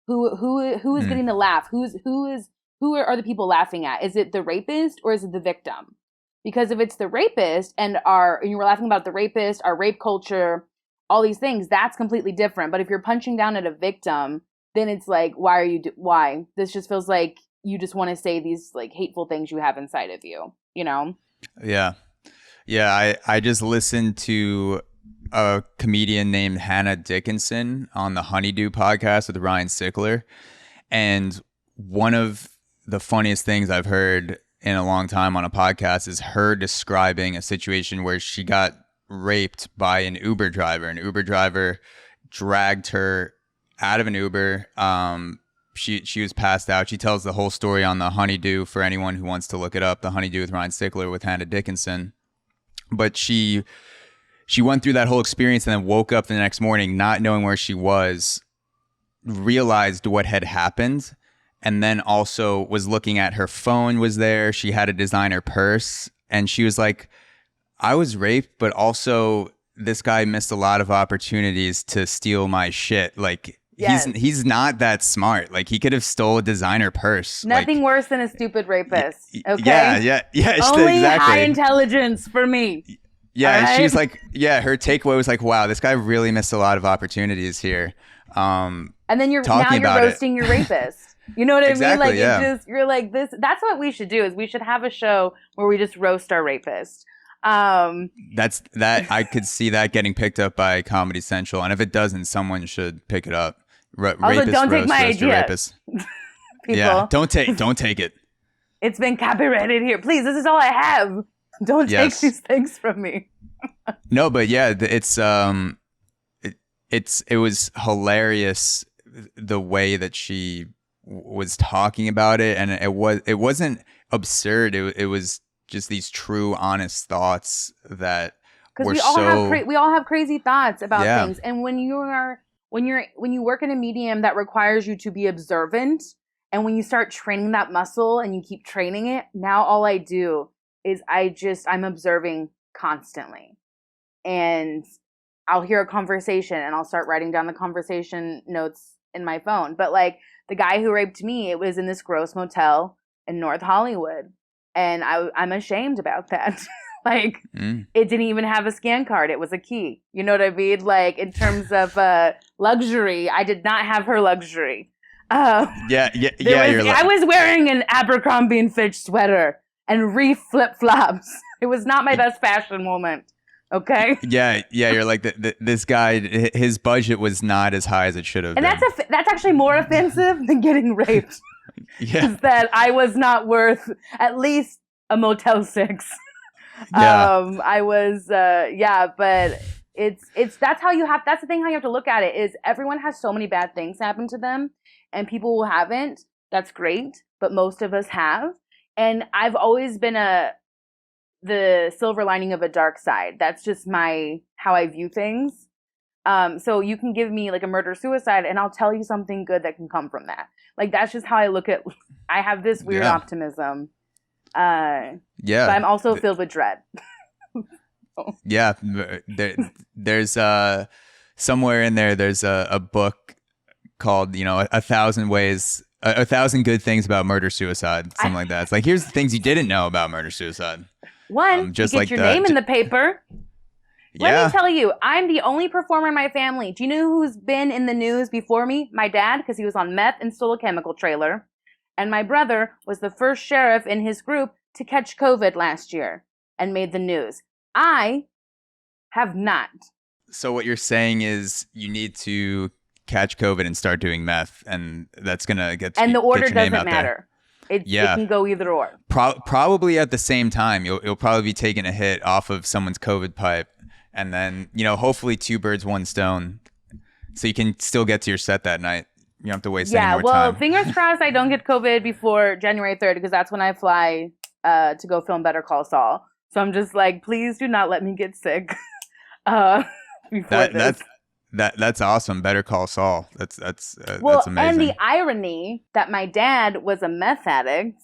Who is getting the laugh? Who are the people laughing at? Is it the rapist or is it the victim? Because if it's the rapist and you were laughing about the rapist, our rape culture, all these things, that's completely different. But if you're punching down at a victim, then it's like, why? This just feels like you just want to say these like hateful things you have inside of you, you know?
Yeah. I just listened to a comedian named Hannah Dickinson on the Honeydew podcast with Ryan Sickler. And one of the funniest things I've heard in a long time on a podcast is her describing a situation where she got raped by an Uber driver. An Uber driver dragged her out of an Uber. She was passed out. She tells the whole story on the Honeydew for anyone who wants to look it up. The Honeydew with Ryan Sickler with Hannah Dickinson. But she went through that whole experience and then woke up the next morning not knowing where she was, realized what had happened, and then also was looking at her phone was there. She had a designer purse, and she was like, I was raped, but also this guy missed a lot of opportunities to steal my shit. Like,
Yes.
he's not that smart. Like, he could have stole a designer purse.
Nothing
like,
worse than a stupid rapist. Okay.
Yeah.
Only
exactly.
high intelligence for me.
Yeah, and
right?
she's like, her takeaway was like, wow, this guy really missed a lot of opportunities here.
And then you're
talking
roasting your rapist. You know what I
Exactly,
mean? Like,
yeah.
you're like this. That's what we should do. Is we should have a show where we just roast our rapist.
That's that. I could see that getting picked up by Comedy Central, and if it doesn't, someone should pick it up.
Also, don't take my idea.
Yeah, don't take it.
It's been copyrighted here. Please, this is all I have. Don't take these things from me.
No, but yeah, it was hilarious the way that she was talking about it, and it wasn't absurd. It was just these true, honest thoughts that were
we all have crazy thoughts about things, and when you work in a medium that requires you to be observant, and when you start training that muscle and you keep training it, now all I do is I'm observing constantly, and I'll hear a conversation and I'll start writing down the conversation notes in my phone. But like the guy who raped me, it was in this gross motel in North Hollywood. And I'm ashamed about that. Like, It didn't even have a scan card. It was a key. You know what I mean? Like, in terms of luxury, I did not have her luxury.
I
was wearing an Abercrombie & Fitch sweater and Reef flip-flops. It was not my best fashion moment. Okay?
Yeah, you're like, this guy, his budget was not as high as it should have been.
And that's actually more offensive than getting raped.
Yeah.
Is that I was not worth at least a Motel 6.
Yeah.
I was, but that's the thing how you have to look at it is everyone has so many bad things happen to them and people who haven't. That's great. But most of us have. And I've always been the silver lining of a dark side. That's just how I view things. So you can give me like a murder-suicide and I'll tell you something good that can come from that. Like, that's just how I look at, I have this weird optimism. But I'm also filled with dread.
Yeah. There's somewhere in there's a book called, 1,000 ways, 1,000 good things about murder-suicide. Something like that. It's like, here's the things you didn't know about murder-suicide.
One, just you get your name in the paper.
Yeah.
Let me tell you, I'm the only performer in my family. Do you know who's been in the news before me? My dad, because he was on meth and stole a chemical trailer. And my brother was the first sheriff in his group to catch COVID last year and made the news. I have not. So
what you're saying is you need to catch COVID and start doing meth, and that's going to get
And the order
get your name
doesn't
out
matter. It can go either or.
Probably at the same time. You'll probably be taking a hit off of someone's COVID pipe. And then, hopefully 2 birds, 1 stone. So you can still get to your set that night. You don't have to waste any more time.
Fingers crossed I don't get COVID before January 3rd because that's when I fly to go film Better Call Saul. So I'm just like, please do not let me get sick before this.
That's awesome. Better Call Saul. That's amazing.
And the irony that my dad was a meth addict.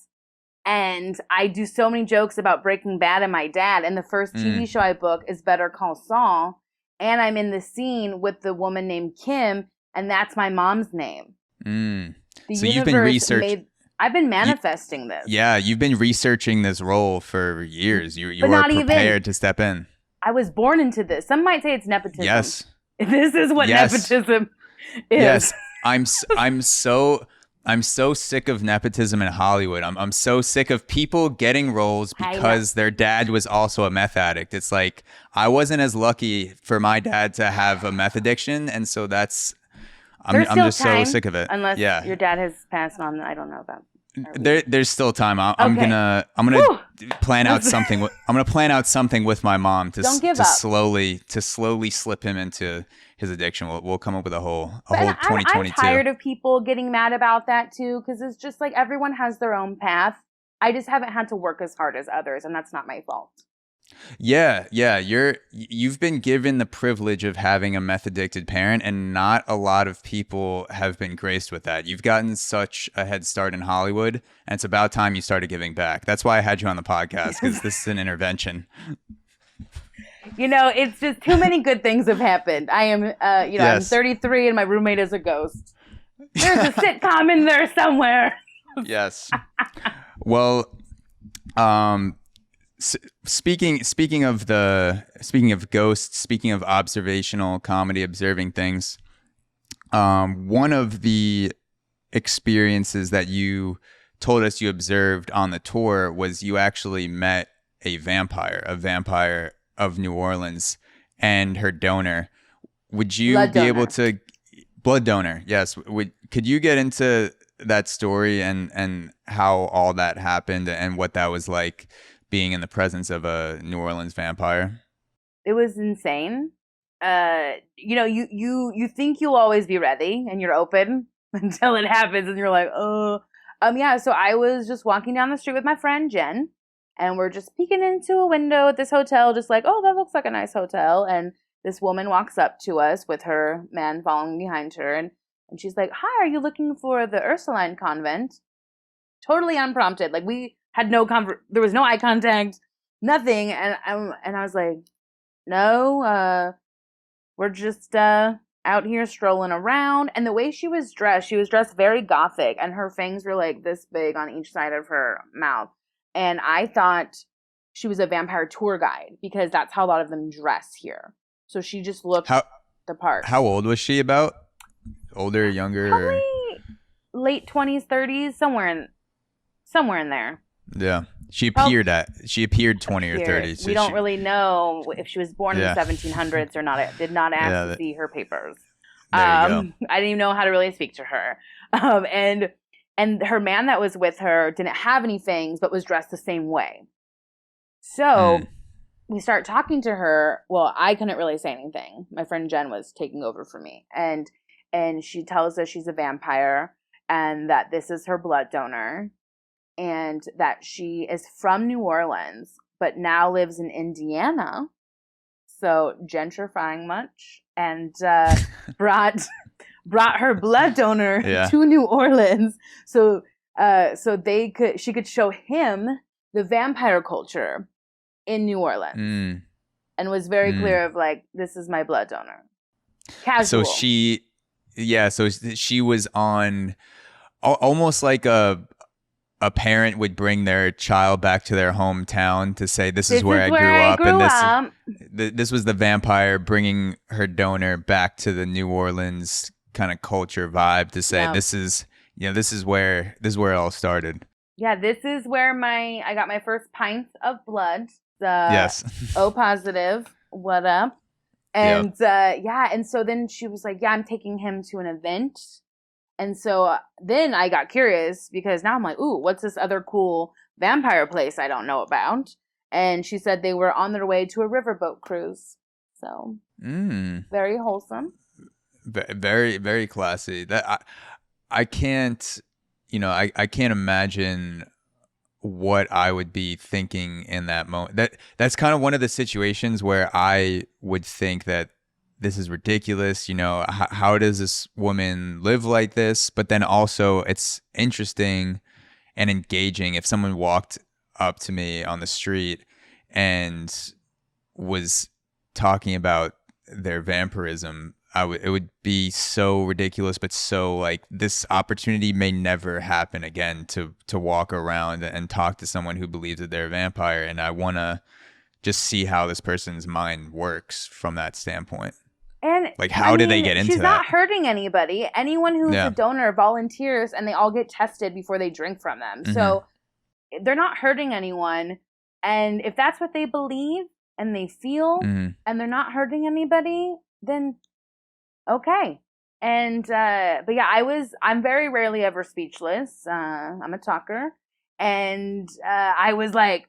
And I do so many jokes about Breaking Bad and my dad. And the first TV show I book is Better Call Saul. And I'm in the scene with the woman named Kim. And that's my mom's name.
So you've been researching.
I've been manifesting this.
Yeah, you've been researching this role for years. You were prepared to step in.
I was born into this. Some might say it's nepotism.
Yes.
This is what nepotism is.
Yes. I'm so sick of nepotism in Hollywood. I'm so sick of people getting roles because their dad was also a meth addict. It's like, I wasn't as lucky for my dad to have a meth addiction. And so I'm just so sick of it.
Unless your dad has passed on, I don't know about.
There's still time. I'm gonna plan out something. I'm gonna plan out something with my mom to slowly slip him into his addiction. We'll come up with a whole 2022.
I'm tired of people getting mad about that too, because it's just like everyone has their own path. I just haven't had to work as hard as others, and that's not my fault.
Yeah. You've been given the privilege of having a meth addicted parent, and not a lot of people have been graced with that. You've gotten such a head start in Hollywood, and it's about time you started giving back. That's why I had you on the podcast, because this is an intervention.
It's just too many good things have happened. I am, I'm 33 and my roommate is a ghost. There's a sitcom in there somewhere.
Yes. Well, speaking of ghosts, speaking of observational comedy, observing things, one of the experiences that you told us you observed on the tour was you actually met a vampire of New Orleans and her donor. Would you
Blood
be
donor.
able to blood donor? Yes. Could you get into that story and how all that happened and what that was like being in the presence of a New Orleans vampire?
It was insane. You think you'll always be ready and you're open until it happens and you're like, oh. So I was just walking down the street with my friend Jen, and we're just peeking into a window at this hotel, just like, oh, that looks like a nice hotel. And this woman walks up to us with her man following behind her, and she's like, hi, are you looking for the Ursuline convent? Totally unprompted. Like, we had there was no eye contact, nothing. And I was like, no, we're just out here strolling around. And the way she was dressed very gothic, and her fangs were like this big on each side of her mouth. And I thought she was a vampire tour guide because that's how a lot of them dress here. So she just looked the part.
How old was she? About older, younger?
Probably late 20s, 30s, somewhere in there.
Yeah. She appeared 20 or 30. So
we don't really know if she was born in the 1700s or not. I did not ask to see her papers.
There you go.
I didn't even know how to really speak to her. And her man that was with her didn't have any fangs, but was dressed the same way. So we start talking to her. Well, I couldn't really say anything. My friend Jen was taking over for me. And she tells us she's a vampire and that this is her blood donor. And that she is from New Orleans, but now lives in Indiana. So gentrifying much, and brought her blood donor to New Orleans, so she could show him the vampire culture in New Orleans, and was very clear of like, this is my blood donor. Casual.
So she was on almost like a parent would bring their child back to their hometown to say, this is where I grew up. This was the vampire bringing her donor back to the New Orleans kind of culture vibe to say, this is where it all started.
Yeah, this is where I got my first pint of blood.
Yes.
O positive. What up? And and so then she was like, I'm taking him to an event. And so then I got curious because now I'm like, ooh, what's this other cool vampire place I don't know about? And she said they were on their way to a riverboat cruise. So very wholesome.
Very, very classy. That I can't, I can't imagine what I would be thinking in that moment. That's kind of one of the situations where I would think that this is ridiculous. How does this woman live like this? But then also it's interesting and engaging if someone walked up to me on the street and was talking about their vampirism. It would be so ridiculous, but so like, this opportunity may never happen again to walk around and talk to someone who believes that they're a vampire. And I want to just see how this person's mind works from that standpoint.
And
like, how did they get into that?
She's not hurting anybody. Anyone who's a donor volunteers, and they all get tested before they drink from them. Mm-hmm. So they're not hurting anyone. And if that's what they believe and they feel, and they're not hurting anybody, then okay. And but yeah, I'm very rarely ever speechless. I'm a talker, and I was like,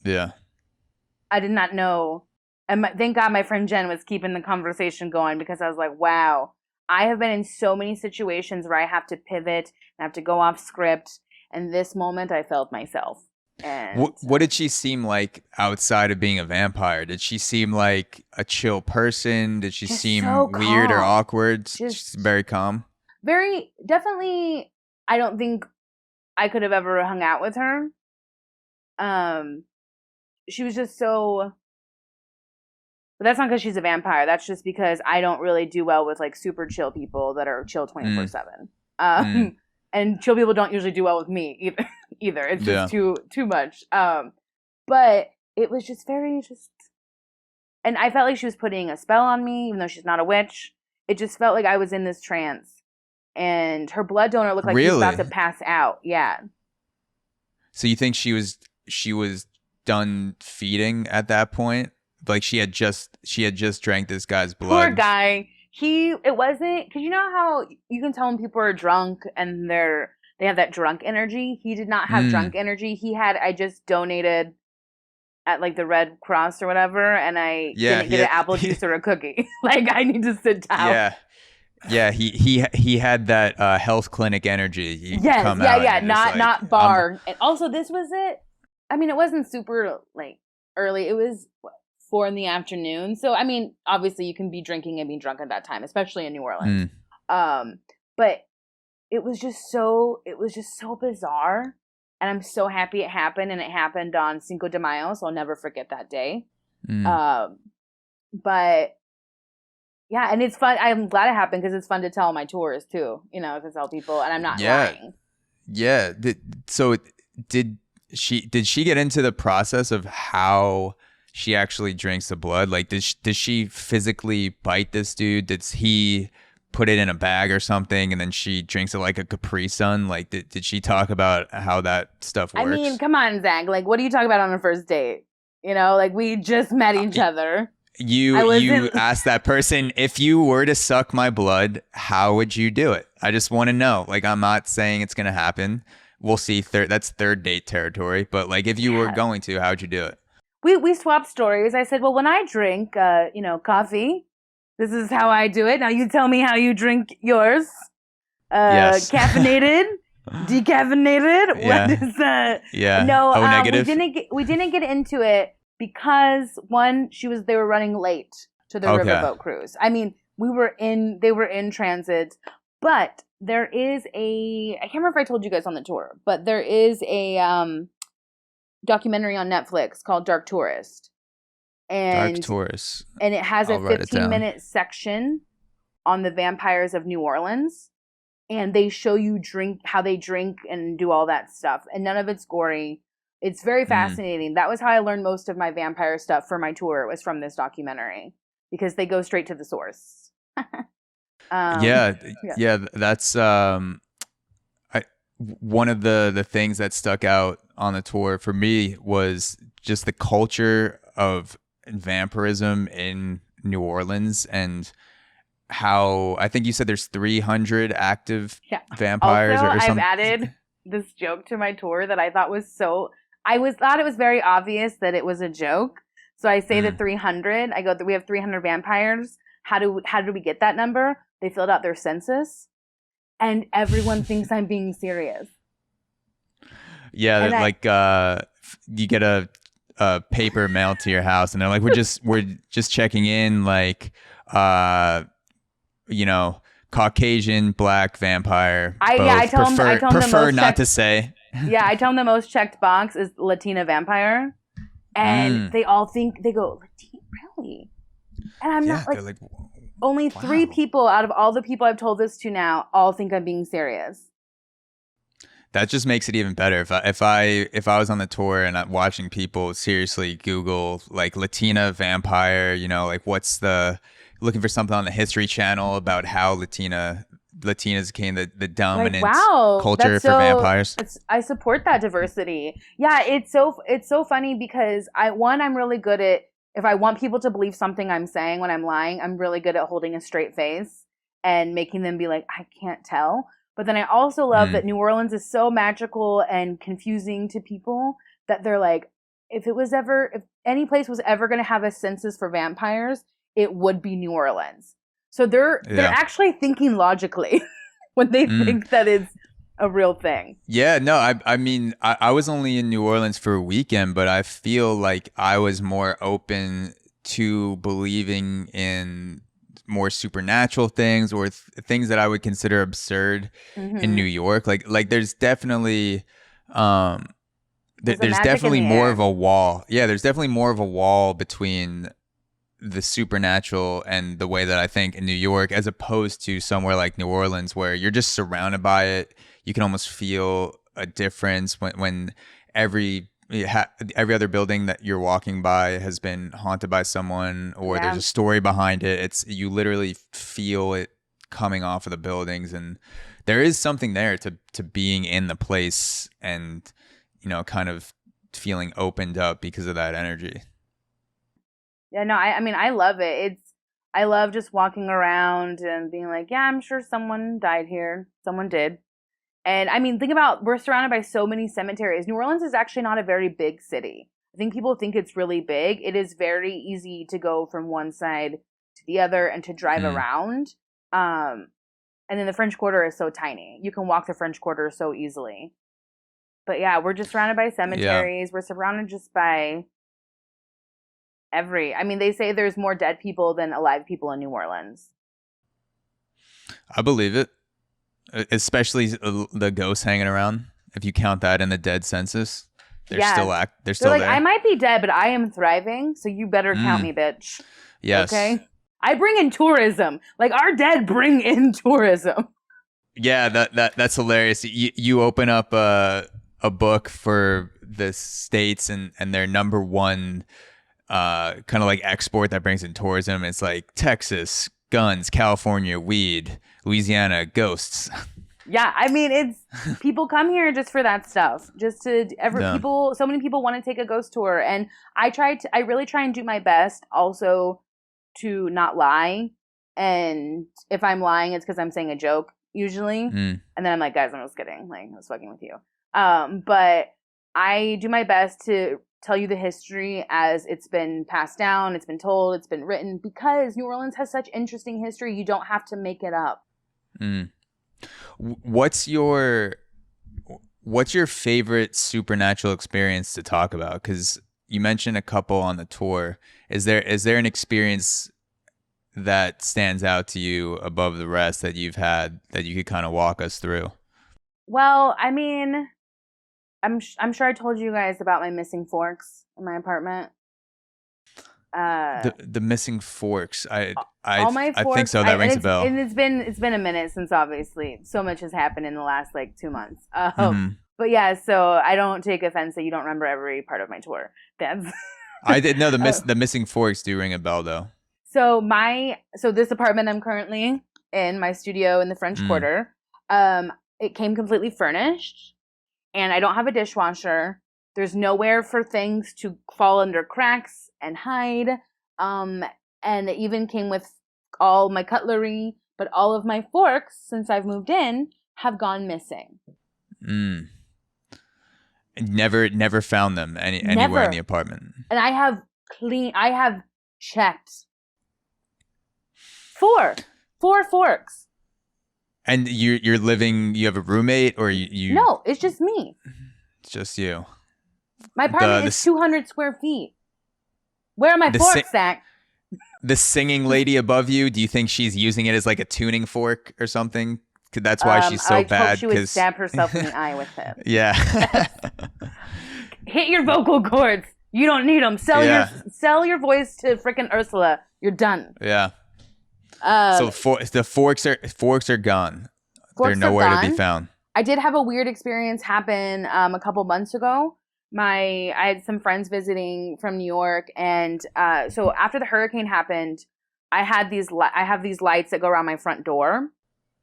I did not know. And thank God my friend Jen was keeping the conversation going, because I was like, wow, I have been in so many situations where I have to pivot and have to go off script. And this moment I felt myself. And
what did she seem like outside of being a vampire? Did she seem like a chill person? Did she seem so weird or awkward? Just very calm.
Very, definitely. I don't think I could have ever hung out with her. she was just so. But that's not because she's a vampire. That's just because I don't really do well with like super chill people that are chill 24/7. And chill people don't usually do well with me either. It's just too much. But it was just and I felt like she was putting a spell on me, even though she's not a witch. It just felt like I was in this trance, and her blood donor looked like he was about to pass out. Yeah.
So you think she was done feeding at that point? Like she had just drank this guy's blood.
Poor guy. It wasn't, because you know how you can tell when people are drunk and they have that drunk energy. He did not have drunk energy. I just donated at like the Red Cross or whatever, and I didn't get an apple juice or a cookie. Like I need to sit down.
Yeah. He had that health clinic energy.
Not bar. And also, this was it. I mean, it wasn't super like early. It was 4 p.m. So I mean, obviously, you can be drinking and be drunk at that time, especially in New Orleans. But it was just so bizarre. And I'm so happy it happened, and it happened on Cinco de Mayo, so I'll never forget that day. But yeah, and it's fun. I'm glad it happened because it's fun to tell my tours too. You know, to tell people, and I'm not lying.
Yeah. So did she get into the process of how she actually drinks the blood? Like, does she physically bite this dude? Did he put it in a bag or something, and then she drinks it like a Capri Sun? Like, did she talk about how that stuff works?
I mean, come on, Zach. Like, what do you talk about on a first date? You know, like we just met each other.
You asked that person, if you were to suck my blood, how would you do it? I just want to know. Like, I'm not saying it's gonna happen. We'll see. That's third date territory. But like, if you were going to, how would you do it?
We swapped stories. I said, well, when I drink, coffee, this is how I do it. Now you tell me how you drink yours.
Yes.
Caffeinated, decaffeinated.
Yeah.
What is that?
Yeah.
No,
negative.
we didn't get into it because they were running late to the riverboat cruise. I mean, they were in transit, but there is I can't remember if I told you guys on the tour, but there is a documentary on Netflix called Dark Tourist. And Dark Tourist. And it has a 15-minute section on the vampires of New Orleans. And they show you how they drink and do all that stuff. And none of it's gory. It's very fascinating. That was how I learned most of my vampire stuff for my tour, was from this documentary. Because they go straight to the source.
That's one of the things that stuck out on the tour for me was just the culture of vampirism in New Orleans, and how I think you said there's 300 active vampires
also,
or something.
I've added this joke to my tour that I thought was thought it was very obvious that it was a joke. So I say the 300. I go, we have 300 vampires. How do we get that number? They filled out their census, and everyone thinks I'm being serious.
Yeah, you get a paper mailed to your house, and they're like, we're just checking in, like, Caucasian black vampire.
I tell them
not to say.
Yeah, I tell them the most checked box is Latina vampire, and they all think, they go, Latina, really? And I'm not like only 3 people out of all the people I've told this to now all think I'm being serious.
That just makes it even better. If I was on the tour and I'm watching people seriously Google like Latina vampire, like looking for something on the History Channel about how Latinas became the dominant culture for vampires.
I support that diversity. Yeah, it's so funny because I'm really good at, if I want people to believe something I'm saying when I'm lying, I'm really good at holding a straight face and making them be like, I can't tell. But then I also love that New Orleans is so magical and confusing to people that they're like, if any place was ever going to have a census for vampires, it would be New Orleans. So they're actually thinking logically when they think that it's a real thing.
Yeah, no, I mean, I was only in New Orleans for a weekend, but I feel like I was more open to believing in more supernatural things or things that I would consider absurd in New York. Like there's definitely There's definitely more of a wall. Yeah, there's definitely more of a wall between the supernatural and the way that I think in New York, as opposed to somewhere like New Orleans, where you're just surrounded by it. You can almost feel a difference when every other building that you're walking by has been haunted by someone, or there's a story behind it. You literally feel it coming off of the buildings, and there is something there to being in the place and, you know, kind of feeling opened up because of that energy.
Yeah, no, I mean, I love it. I love just walking around and being like, yeah, I'm sure someone died here. Someone did. And I mean, think about, we're surrounded by so many cemeteries. New Orleans is actually not a very big city. I think people think it's really big. It is very easy to go from one side to the other and to drive around. And then the French Quarter is so tiny. You can walk the French Quarter so easily. But yeah, we're just surrounded by cemeteries. Yeah. We're surrounded just by I mean, they say there's more dead people than alive people in New Orleans.
I believe it. Especially the ghosts hanging around. If you count that in the dead census, they're still like, there.
I might be dead, but I am thriving, so you better count me, bitch.
Yes.
Okay? I bring in tourism. Like, our dead bring in tourism.
Yeah, that's hilarious. You open up a book for the states and their number one kind of like export that brings in tourism. It's like Texas, guns; California, weed; Louisiana, ghosts.
Yeah, I mean, it's people come here just for that stuff. Just to people. So many people want to take a ghost tour, and I really try and do my best also to not lie. And if I'm lying, it's because I'm saying a joke usually, and then I'm like, guys, I'm just kidding. Like, I was fucking with you. But I do my best to tell you the history as it's been passed down, it's been told, it's been written, because New Orleans has such interesting history. You don't have to make it up.
What's your favorite supernatural experience to talk about? Because you mentioned a couple on the tour. Is there an experience that stands out to you above the rest that you've had that you could kind of walk us through?
Well, I mean, I'm sure I told you guys about my missing forks in my apartment.
The missing forks.
All my forks,
I think so. That rings a bell.
And it's been a minute since, obviously, so much has happened in the last like 2 months. But yeah, so I don't take offense that you don't remember every part of my tour. That's
I did know the missing forks do ring a bell though.
So this apartment I'm currently in, my studio in the French Quarter, it came completely furnished, and I don't have a dishwasher. There's nowhere for things to fall under cracks and hide. And it even came with all my cutlery, but all of my forks, since I've moved in, have gone missing.
Never found them anywhere in the apartment.
And I have checked. 4 forks.
And you're living, you have a roommate, or you?
No, it's just me.
It's just you.
My apartment is 200 square feet. Where are my forks at?
The singing lady above you, do you think she's using it as like a tuning fork or something? That's why she's so bad. I hope
she would stab herself in the eye with it.
Yeah.
Hit your vocal cords. You don't need them. Sell your voice to frickin' Ursula. You're done.
Yeah. So the forks are gone. They're nowhere to be found.
I did have a weird experience happen a couple months ago. I had some friends visiting from New York, and so after the hurricane happened, I have these lights that go around my front door,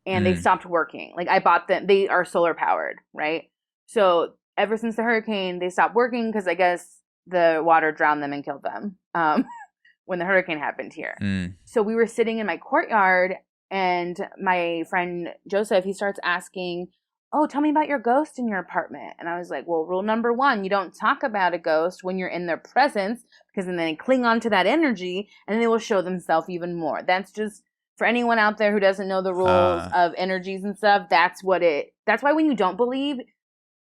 and they stopped working. Like, I bought them; they are solar powered, right? So ever since the hurricane, they stopped working because I guess the water drowned them and killed them when the hurricane happened here. So we were sitting in my courtyard, and my friend Joseph, he starts asking, "Oh, tell me about your ghost in your apartment." And I was like, well, rule number 1, you don't talk about a ghost when you're in their presence, because then they cling on to that energy and they will show themselves even more. That's just for anyone out there who doesn't know the rules of energies and stuff. That's why when you don't believe,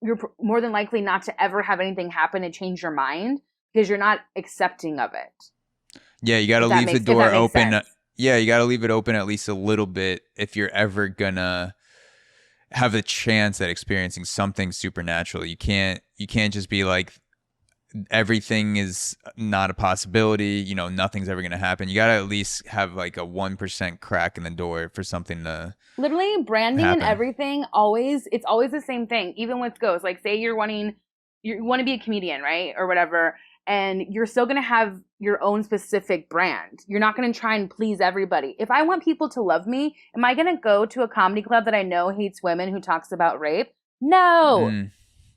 you're more than likely not to ever have anything happen and change your mind, because you're not accepting of it.
Yeah, you got to leave the door open. Yeah, you got to leave it open at least a little bit if you're ever gonna have the chance at experiencing something supernatural. You can't just be like, everything is not a possibility, you know, nothing's ever going to happen. You got to at least have like a 1% crack in the door for something to
literally branding
happen.
And everything it's always the same thing, even with ghosts. Like, say you want to be a comedian, right? Or whatever. And you're still going to have your own specific brand. You're not going to try and please everybody. If I want people to love me, am I going to go to a comedy club that I know hates women who talks about rape? No.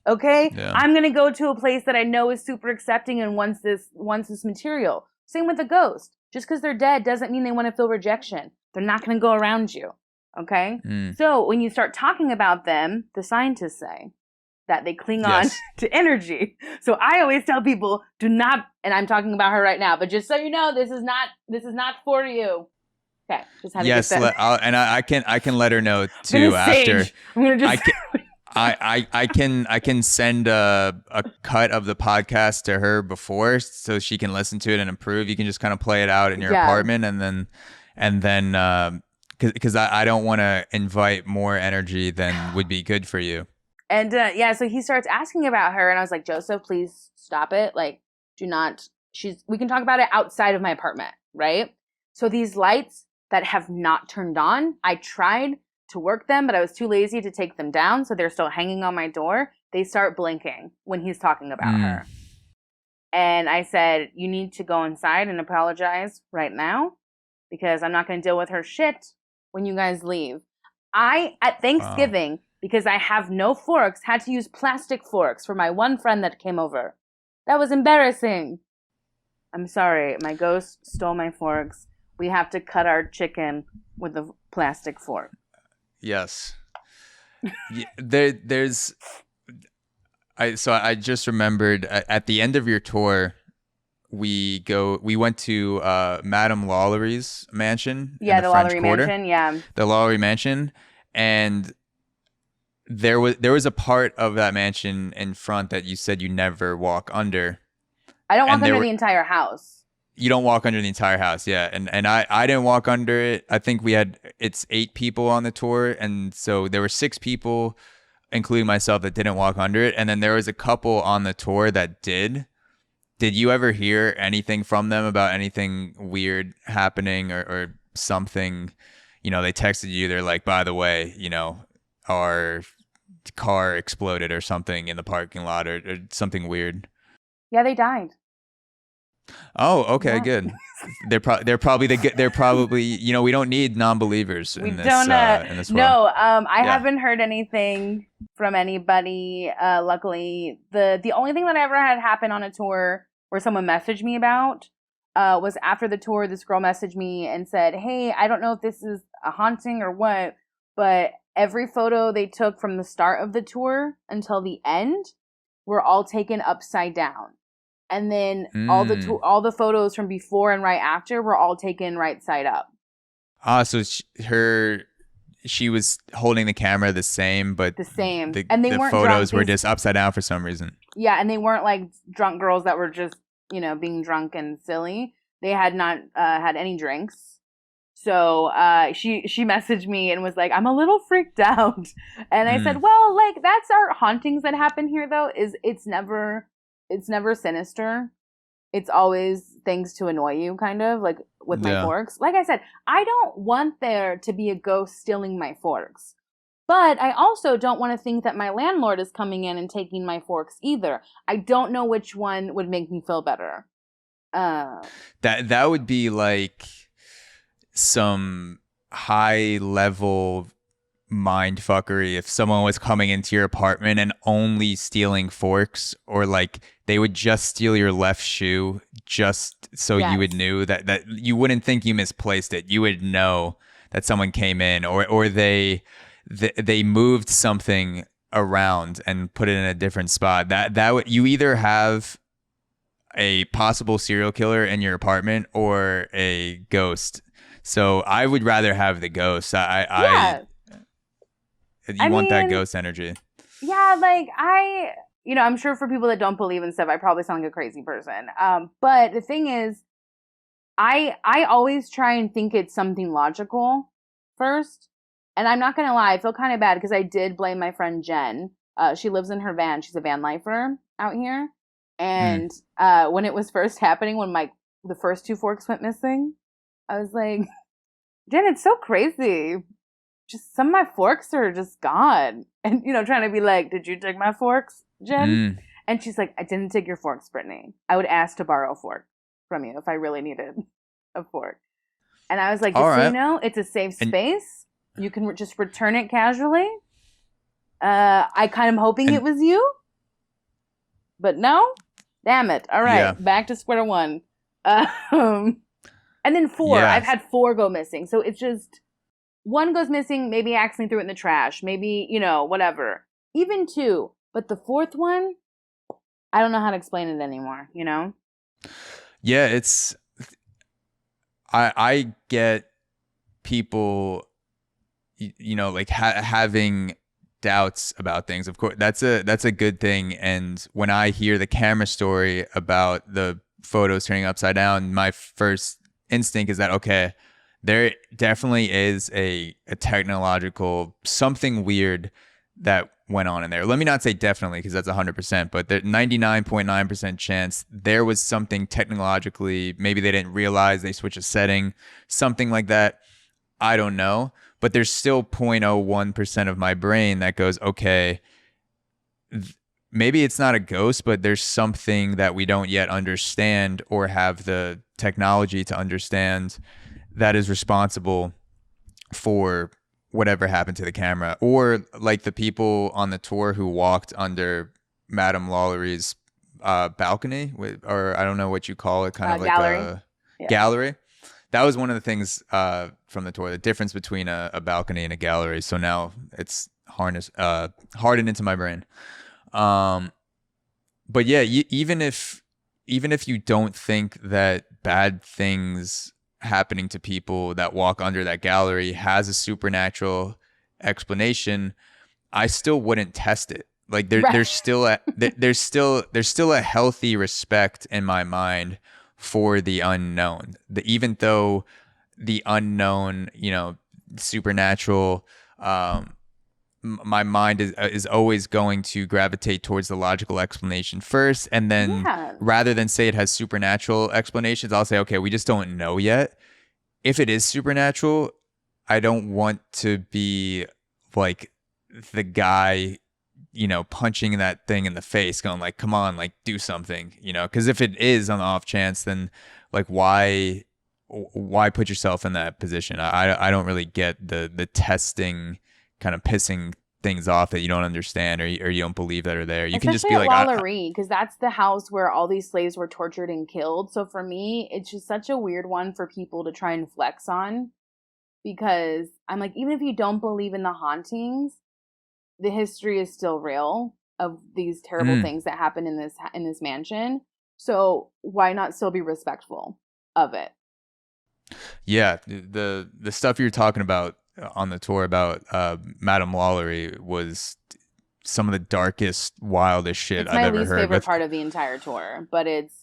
Okay? Yeah. I'm going to go to a place that I know is super accepting and wants this material. Same with a ghost. Just because they're dead doesn't mean they want to feel rejection. They're not going to go around you. Okay? So when you start talking about them, the scientists say that they cling on to energy. So I always tell people, do not, and I'm talking about her right now, but just so you know, this is not for you. Okay, just had to get that.
I can let her know too after.
I'm gonna just.
I can send a cut of the podcast to her before, so she can listen to it and improve. You can just kind of play it out in your apartment, and then because I don't want to invite more energy than would be good for you.
And so he starts asking about her, and I was like, Joseph, please stop it. Like, do not. We can talk about it outside of my apartment, right? So these lights that have not turned on, I tried to work them, but I was too lazy to take them down, so they're still hanging on my door. They start blinking when he's talking about her. And I said, you need to go inside and apologize right now, because I'm not going to deal with her shit when you guys leave. At Thanksgiving, because I have no forks, had to use plastic forks for my one friend that came over. That was embarrassing. I'm sorry, my ghost stole my forks. We have to cut our chicken with a plastic fork.
Yes. I just remembered at the end of your tour, we went to Madame LaLaurie's mansion.
Yeah, the LaLaurie Mansion. Yeah,
the LaLaurie Mansion, and there was a part of that mansion in front that you said you never walk under.
I don't walk under the entire house.
You don't walk under the entire house, yeah. And I didn't walk under it. I think it's 8 people on the tour, and so there were 6 people, including myself, that didn't walk under it, and then there was a couple on the tour that did. Did you ever hear anything from them about anything weird happening or something? You know, they texted you, they're like, by the way, you know, our car exploded or something in the parking lot or something weird.
Yeah, they died.
Oh, okay, good. They're probably you know, we don't need non-believers in this world.
No, I haven't heard anything from anybody. Luckily, the only thing that I ever had happen on a tour where someone messaged me about was after the tour. This girl messaged me and said, "Hey, I don't know if this is a haunting or what, but every photo they took from the start of the tour until the end were all taken upside down." And then all the photos from before and right after were all taken right side up.
So she was holding the camera the same, but
and they weren't
photos
drunk.
were just upside down for some reason.
Yeah, and they weren't like drunk girls that were just, you know, being drunk and silly. They had not had any drinks. So she messaged me and was like, "I'm a little freaked out," and I said, "Well, like, that's our hauntings that happen here, though. It's never sinister. It's always things to annoy you, kind of, like with my forks. Like I said, I don't want there to be a ghost stealing my forks. But I also don't want to think that my landlord is coming in and taking my forks either. I don't know which one would make me feel better.
That would be like some high level mind fuckery if someone was coming into your apartment and only stealing forks, or like they would just steal your left shoe just so you would know that you wouldn't think you misplaced it. You would know that someone came in, or they moved something around and put it in a different spot. That you either have a possible serial killer in your apartment or a ghost. So I would rather have the ghost. You want that ghost energy.
Yeah, like I'm sure for people that don't believe in stuff, I probably sound like a crazy person. But the thing is, I always try and think it's something logical first. And I'm not going to lie, I feel kind of bad because I did blame my friend Jen. She lives in her van. She's a van lifer out here. And when it was first happening, when the first 2 forks went missing, I was like, Jen, it's so crazy. Just some of my forks are just gone. And, trying to be like, did you take my forks, Jen? And she's like, I didn't take your forks, Brittany. I would ask to borrow a fork from you if I really needed a fork. And I was like, just so you know, it's a safe space. You can just return it casually. I kind of hoping it was you. But no? Damn it. All right. Back to square one. And then 4. Yeah. I've had 4 go missing. So it's just 1 goes missing. Maybe I accidentally threw it in the trash. Maybe, whatever. Even 2. But the 4th one, I don't know how to explain it anymore,
Yeah, it's... I get people, like having doubts about things. Of course, that's a good thing. And when I hear the camera story about the photos turning upside down, my first instinct is that, okay, there definitely is a technological something weird that went on in there. Let me not say definitely, because that's 100%, but the 99.9% chance there was something technologically, maybe they didn't realize, they switched a setting, something like that. I don't know. But there's still 0.01% of my brain that goes, okay, maybe it's not a ghost, but there's something that we don't yet understand or have the technology to understand that is responsible for whatever happened to the camera. Or like the people on the tour who walked under Madame LaLaurie's balcony, or I don't know what you call it, kind of like
gallery.
A gallery. That was one of the things from the tour, the difference between a balcony and a gallery. So now it's hardened into my brain. But yeah, even if you don't think that bad things happening to people that walk under that gallery has a supernatural explanation, I still wouldn't test it. Like there's still a healthy respect in my mind for the unknown. Even though the unknown, supernatural, my mind is always going to gravitate towards the logical explanation first, and then rather than say it has supernatural explanations, I'll say, okay, we just don't know yet. If it is supernatural, I don't want to be like the guy, punching that thing in the face, going like, come on, like do something, because if it is on the off chance, then like why put yourself in that position? I don't really get the testing kind of pissing things off that you don't understand or you don't believe that are there. You can just be like,
LaLaurie, because that's the house where all these slaves were tortured and killed. So for me, it's just such a weird one for people to try and flex on, because I'm like, even if you don't believe in the hauntings, the history is still real of these terrible things that happen in this mansion. So why not still be respectful of it?
Yeah, the stuff you're talking about on the tour about Madame LaLaurie was some of the darkest, wildest shit I've ever heard.
It's my least favorite part of the entire tour, but it's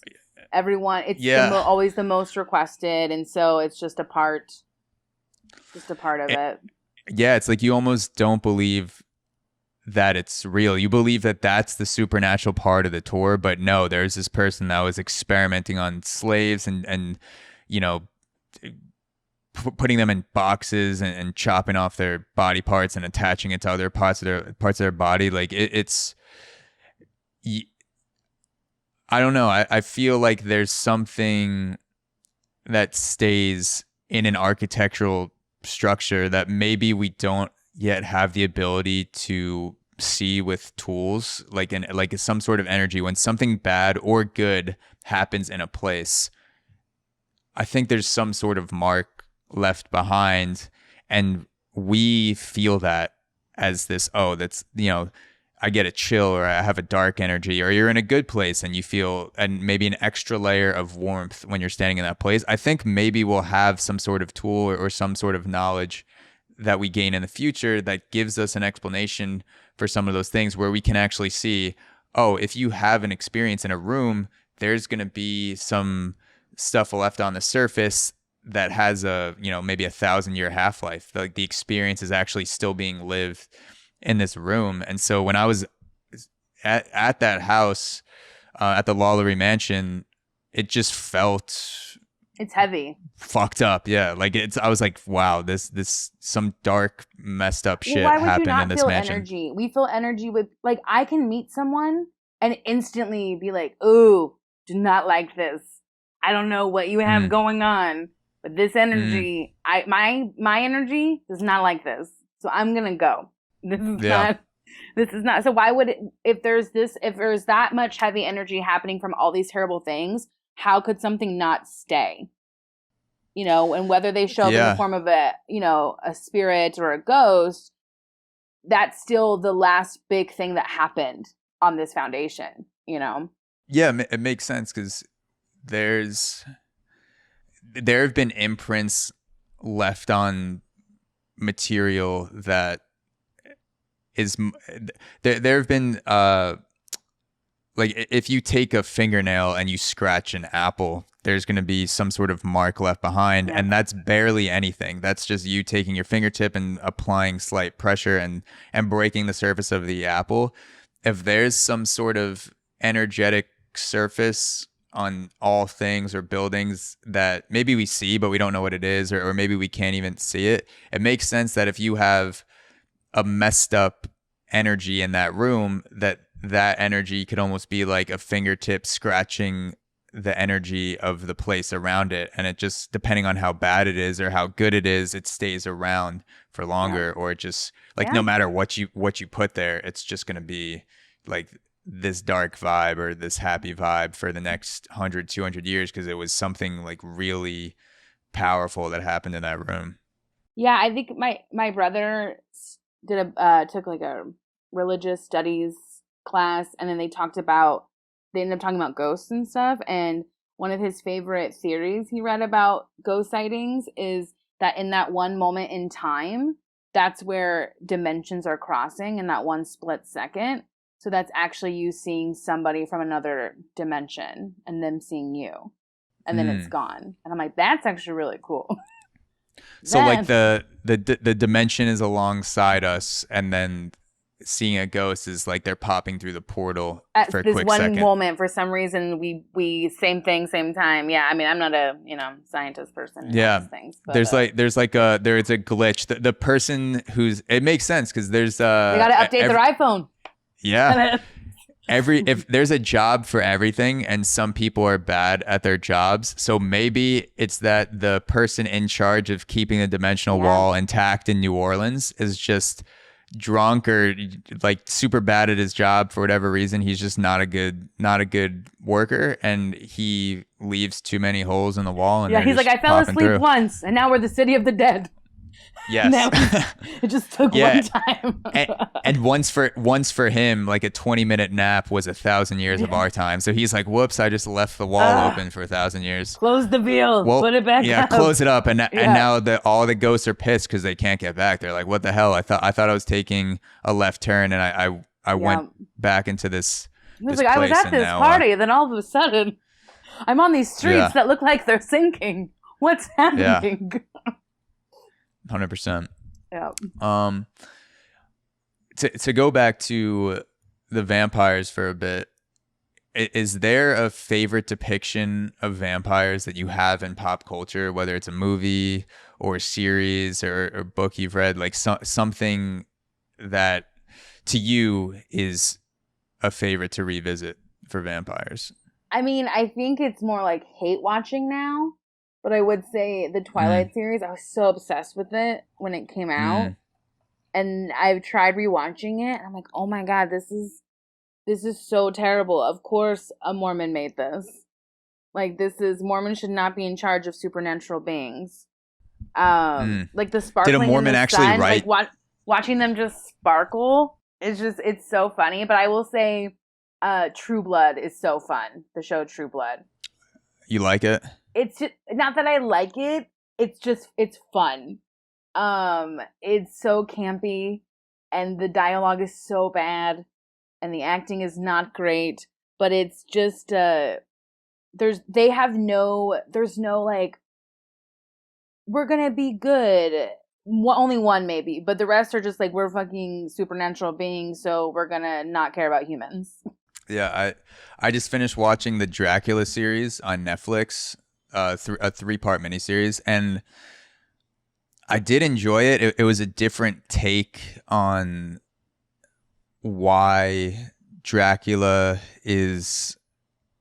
everyone. It's always the most requested, and so it's just a part of it.
Yeah, it's like you almost don't believe that it's real. You believe that that's the supernatural part of the tour, but no, there's this person that was experimenting on slaves and putting them in boxes and chopping off their body parts and attaching it to other parts of their body. Like it's I don't know. I feel like there's something that stays in an architectural structure that maybe we don't yet have the ability to see with tools, like some sort of energy. When something bad or good happens in a place, I think there's some sort of mark left behind, and we feel that as this, that's, I get a chill, or I have a dark energy, or you're in a good place and you feel, and maybe an extra layer of warmth when you're standing in that place. I think maybe we'll have some sort of tool or some sort of knowledge that we gain in the future that gives us an explanation for some of those things, where we can actually see, if you have an experience in a room, there's going to be some stuff left on the surface that has a, you know, maybe 1,000-year half-life. Like the experience is actually still being lived in this room. And so when I was at that house, at the LaLaurie Mansion, it just felt,
it's heavy,
fucked up. Yeah, like I was like, wow, this some dark, messed up shit
why would you
happened
not
in this
feel
mansion.
energy? We feel energy with, like, I can meet someone and instantly be like, ooh, do not like this. I don't know what you have going on, but this energy, my energy does not like this. So I'm gonna go. This is not. So why would it, if there's that much heavy energy happening from all these terrible things, how could something not stay? You know, and whether they show up in the form of a, you know, a spirit or a ghost, that's still the last big thing that happened on this foundation, you know?
Yeah, it makes sense because there have been imprints left on material that is, there have been, like if you take a fingernail and you scratch an apple, there's going to be some sort of mark left behind. Yeah. And that's barely anything. That's just you taking your fingertip and applying slight pressure and breaking the surface of the apple. If there's some sort of energetic surface on all things or buildings that maybe we see, but we don't know what it is, or maybe we can't even see it, it makes sense that if you have a messed up energy in that room, that energy could almost be like a fingertip scratching the energy of the place around it, and it just, depending on how bad it is or how good it is, it stays around for longer. Or it just, like, no matter what you put there, it's just going to be like this dark vibe or this happy vibe for the next 100, 200 years, because it was something like really powerful that happened in that room.
Yeah, I think my brother did took like a religious studies class, and then they ended up talking about ghosts and stuff. And one of his favorite theories he read about ghost sightings is that in that one moment in time, that's where dimensions are crossing in that one split second. So that's actually you seeing somebody from another dimension and them seeing you, and then it's gone. And I'm like, that's actually really cool.
So like the dimension is alongside us, and then seeing a ghost is like they're popping through the portal for a quick second.
This one moment, for some reason, we same thing, same time. Yeah, I mean, I'm not a scientist person.
Yeah,
things, but,
there's a glitch. The person who's, it makes sense because there's
they got to update their iPhone.
Yeah. If there's a job for everything, and some people are bad at their jobs, so maybe it's that the person in charge of keeping the dimensional wall intact in New Orleans is just drunk or like super bad at his job for whatever reason. He's just not a good worker, and he leaves too many holes in the wall. And
he's like, I fell asleep once, and now we're the city of the dead.
Yes.
It just took one time.
and once for him, like a 20-minute nap was 1,000 years of our time. So he's like, whoops, I just left the wall open for 1,000 years.
Close the veil. Put it back up.
Yeah, close it up. And now all the ghosts are pissed because they can't get back. They're like, what the hell? I thought I was taking a left turn, and I went back into this.
He was like, I was at this party, then all of a sudden I'm on these streets that look like they're sinking. What's happening?
Yeah. 100%.
Yeah.
To go back to the vampires for a bit, is there a favorite depiction of vampires that you have in pop culture, whether it's a movie or a series or book you've read, like something that to you is a favorite to revisit for vampires?
I mean, I think it's more like hate watching now. But I would say the Twilight series, I was so obsessed with it when it came out. And I've tried rewatching it. And I'm like, oh my God, this is so terrible. Of course a Mormon made this. Like, Mormons should not be in charge of supernatural beings. Like the sparkling.
Did a Mormon actually
sun,
write?
Like watching them just sparkle, it's so funny. But I will say True Blood is so fun. The show True Blood.
You like it?
It's just, not that I like it. It's fun. It's so campy, and the dialogue is so bad, and the acting is not great. But it's just there's no like we're gonna be good. Only one maybe, but the rest are just like, we're fucking supernatural beings, so we're gonna not care about humans.
Yeah, I just finished watching the Dracula series on Netflix, a 3-part miniseries, and I did enjoy it. It was a different take on why Dracula is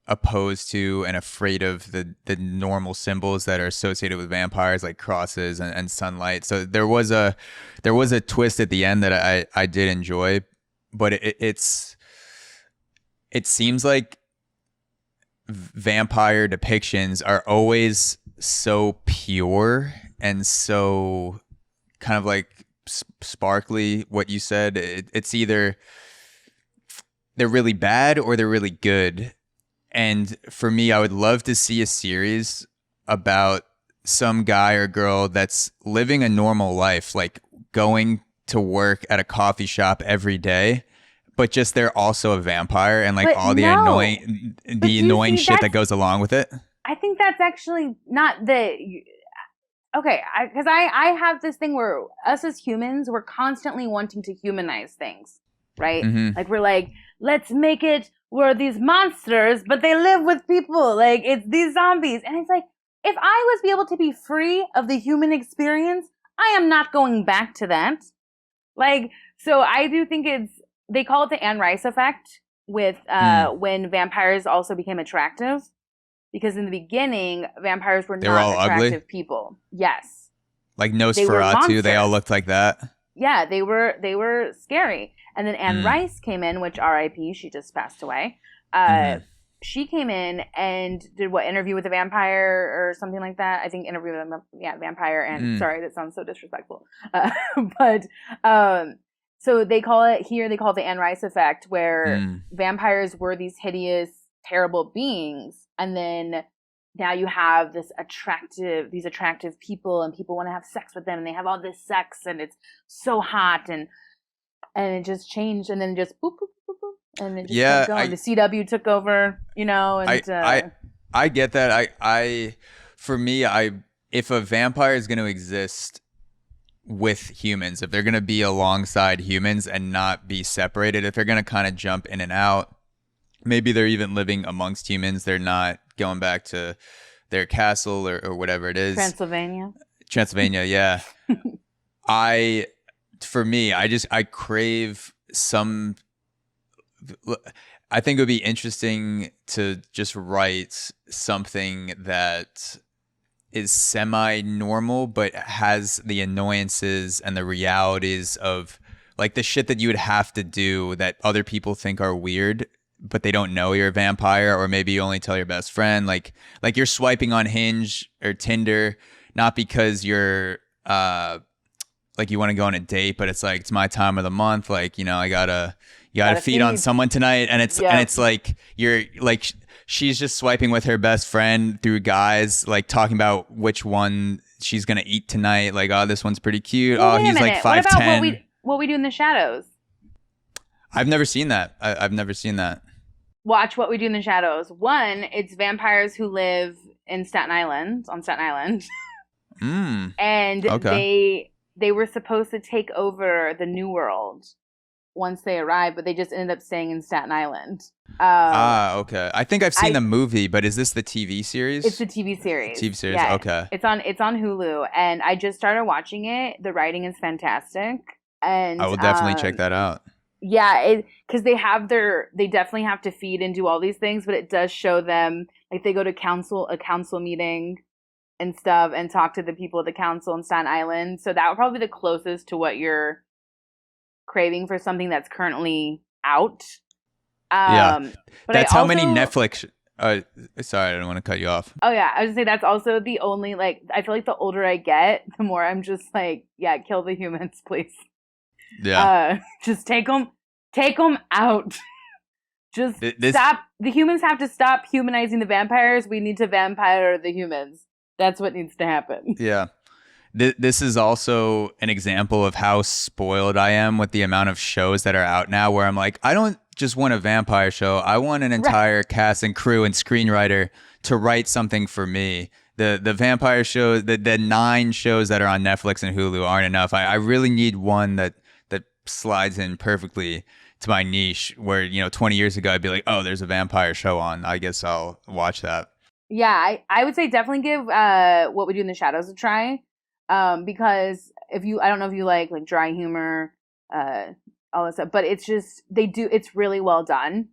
opposed to and afraid of the normal symbols that are associated with vampires, like crosses and sunlight. So there was a twist at the end that I did enjoy, but it seems like vampire depictions are always so pure and so kind of like sparkly. What you said, it's either they're really bad or they're really good. And for me, I would love to see a series about some guy or girl that's living a normal life, like going to work at a coffee shop every day, but just they're also a vampire and like all the annoying shit that goes along with it.
I think that's actually not the... Okay, because I have this thing where us as humans, we're constantly wanting to humanize things, right? Mm-hmm. Like, we're like, let's make it where these monsters, but they live with people. Like, it's these zombies. And it's like, if I was able to be free of the human experience, I am not going back to that. Like, so I do think they call it the Anne Rice effect with when vampires also became attractive. Because in the beginning, vampires were not attractive ugly people. Yes.
Like Nosferatu, they all looked like that.
Yeah, they were scary. And then Anne Rice came in, which R.I.P., she just passed away. She came in and did Interview with a Vampire or something like that. I think Interview with a Vampire. And sorry, that sounds so disrespectful. So they call it the Anne Rice effect, where vampires were these hideous, terrible beings. And then now you have these attractive people, and people want to have sex with them, and they have all this sex, and it's so hot, and it just changed, and then just boop, boop, boop, boop, and it just kept going. The CW took over, and
I get that. For me, if a vampire is going to exist with humans, if they're going to be alongside humans and not be separated, if they're going to kind of jump in and out, maybe they're even living amongst humans, they're not going back to their castle or whatever it is. Transylvania, yeah. I crave some... I think it would be interesting to just write something that is semi-normal but has the annoyances and the realities of like the shit that you would have to do that other people think are weird, but they don't know you're a vampire, or maybe you only tell your best friend. Like you're swiping on Hinge or Tinder, not because you're like you want to go on a date, but it's like, it's my time of the month. Like, I gotta feed on someone tonight. And it's like, you're like, she's just swiping with her best friend through guys, like talking about which one she's going to eat tonight. Like, oh, this one's pretty cute.
Well,
he's like 5'10". What
about what we do in the shadows?
I've never seen that. I've never seen that.
Watch What We Do in the Shadows. One, it's vampires who live on Staten Island. And they were supposed to take over the New World once they arrived, but they just ended up staying in Staten Island.
Okay. I think I've seen the movie, but is this the TV series?
It's the TV series.
TV series,
yeah.
Okay.
It's on Hulu, and I just started watching it. The writing is fantastic, and
I will definitely check that out.
Yeah, because they definitely have to feed and do all these things, but it does show them, like, they go to a council meeting and stuff and talk to the people at the council in Staten Island. So that would probably be the closest to what you're craving for something that's currently out.
But that's how many Netflix... sorry, I don't want to cut you off.
Oh, yeah. I was going to say, that's also the only, like, I feel like the older I get, the more I'm just like, yeah, kill the humans, please.
Yeah.
Just take them out. Just stop. The humans have to stop humanizing the vampires. We need to vampire the humans. That's what needs to happen.
Yeah. This is also an example of how spoiled I am with the amount of shows that are out now, where I'm like, I don't just want a vampire show. I want an entire cast and crew and screenwriter to write something for me the vampire shows, the 9 shows that are on Netflix and Hulu aren't enough. I really need one that slides in perfectly to my niche, where 20 years ago I'd be like, oh, there's a vampire show on, I guess I'll watch that.
Yeah, I would say definitely give What We Do in the Shadows a try, because I don't know if you like dry humor, all this stuff, but it's really well done.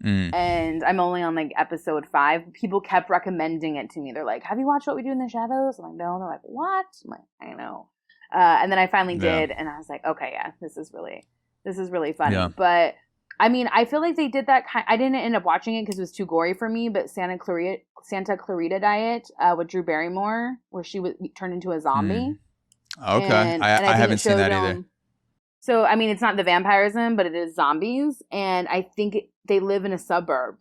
And I'm only on episode 5. People kept recommending it to me. They're like, have you watched What We Do in the Shadows? I'm like, no. They're like, what? I'm like, I know. And then I finally did, and I was like, okay, yeah, this is really funny. Yeah. But I mean, I feel like they did that I didn't end up watching it because it was too gory for me, but Santa Clarita Diet with Drew Barrymore, where she was turned into a zombie.
Okay. And I haven't seen that either.
So, I mean, it's not the vampirism, but it is zombies. And I think they live in a suburb.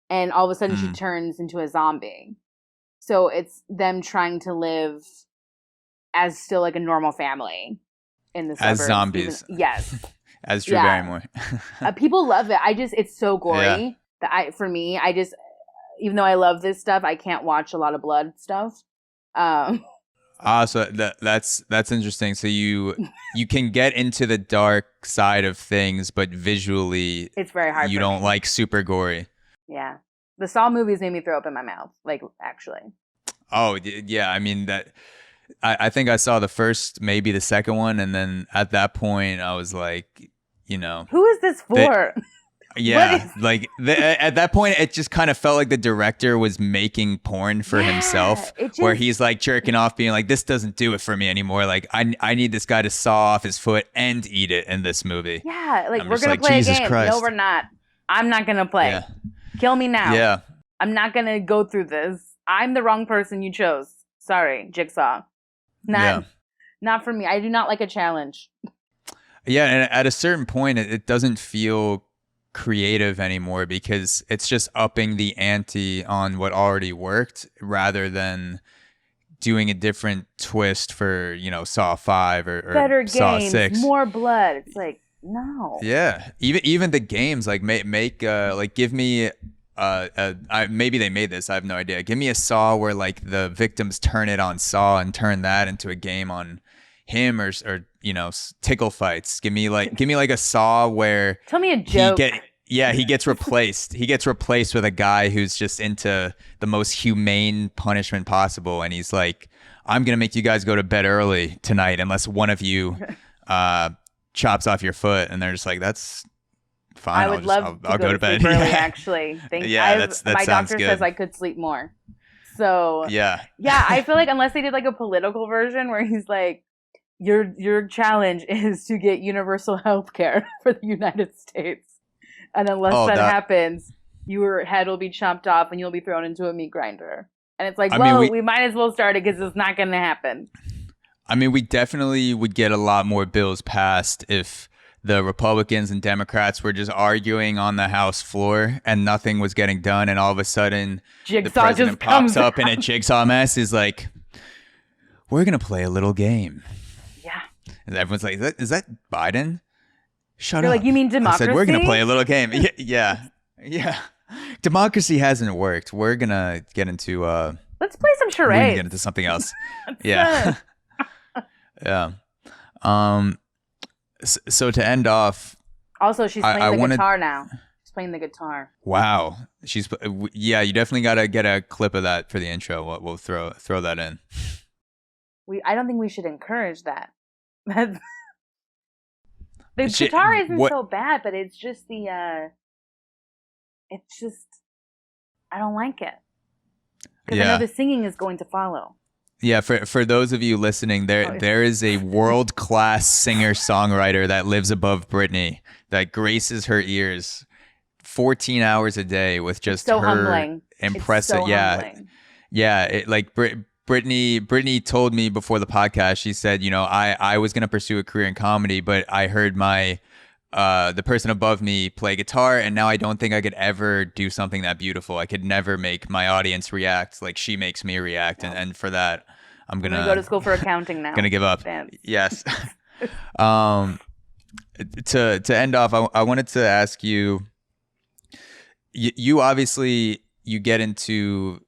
And all of a sudden she turns into a zombie. So it's them trying to live as still a normal family in the suburbs.
As zombies.
Yes.
As Drew Barrymore.
People love it. It's so gory that for me, even though I love this stuff, I can't watch a lot of blood stuff.
So that's interesting. So you can get into the dark side of things, but visually
it's very hard.
You don't like super gory.
Yeah. The Saw movies made me throw up in my mouth, actually.
Oh, yeah. I mean, I think I saw the first, maybe the second one, and then at that point I was like,
who is this for?
At that point it just kind of felt like the director was making porn for himself, where he's jerking off, being like, this doesn't do it for me anymore. I need this guy to saw off his foot and eat it in this movie.
Yeah, we're gonna play Jesus a game. Christ. No, we're not. I'm not gonna play. Yeah. Kill me now. Yeah. I'm not gonna go through this. I'm the wrong person you chose. Sorry, Jigsaw. Not for me. I do not like a challenge.
Yeah, and at a certain point, it doesn't feel creative anymore, because it's just upping the ante on what already worked, rather than doing a different twist for Saw 5 or
better
Saw
games,
6.
More blood. It's no.
Yeah, even the games make give me maybe they made this, I have no idea. Give me a Saw where the victims turn it on Saw and turn that into a game on him, or tickle fights. Give me a Saw where
tell me a joke.
He gets replaced. He gets replaced with a guy who's just into the most humane punishment possible, and he's like, I'm gonna make you guys go to bed early tonight unless one of you chops off your foot. And they're just like, that's fine.
I'll go to bed early. Actually, my doctor says I could sleep more. So yeah, I feel like unless they did a political version where he's like, your challenge is to get universal health care for the United States, and unless that happens, your head will be chopped off and you'll be thrown into a meat grinder. And it's we might as well start it because it's not going to happen.
I mean, we definitely would get a lot more bills passed if the Republicans and Democrats were just arguing on the House floor and nothing was getting done, and all of a sudden the president pops up in a jigsaw mess, is like, we're going to play a little game.
Yeah.
And everyone's like, is that Biden? Shut up.
Like, you mean democracy?
I said, we're going to play a little game. Yeah. Democracy hasn't worked. We're going to get into...
let's play some charades.
We're going to get into something else. Yeah. Yeah. So to end off...
Also, she's playing the guitar now. She's playing the guitar.
Wow. Yeah, you definitely got to get a clip of that for the intro. We'll throw that in.
I don't think we should encourage that. The guitar isn't so bad, but it's just I don't like it. Because I know the singing is going to follow.
Yeah, for those of you listening, there is a world-class singer-songwriter that lives above Brittanie, that graces her ears 14 hours a day with just her
humbling.
Impressive. Humbling. Brittanie told me before the podcast, she said, I was going to pursue a career in comedy, but I heard the person above me play guitar, and now I don't think I could ever do something that beautiful. I could never make my audience react like she makes me react. Yeah. And for that, I'm gonna
go to school for accounting now.
Gonna give up. Dance. Yes. To end off, I wanted to ask you, you obviously, you get into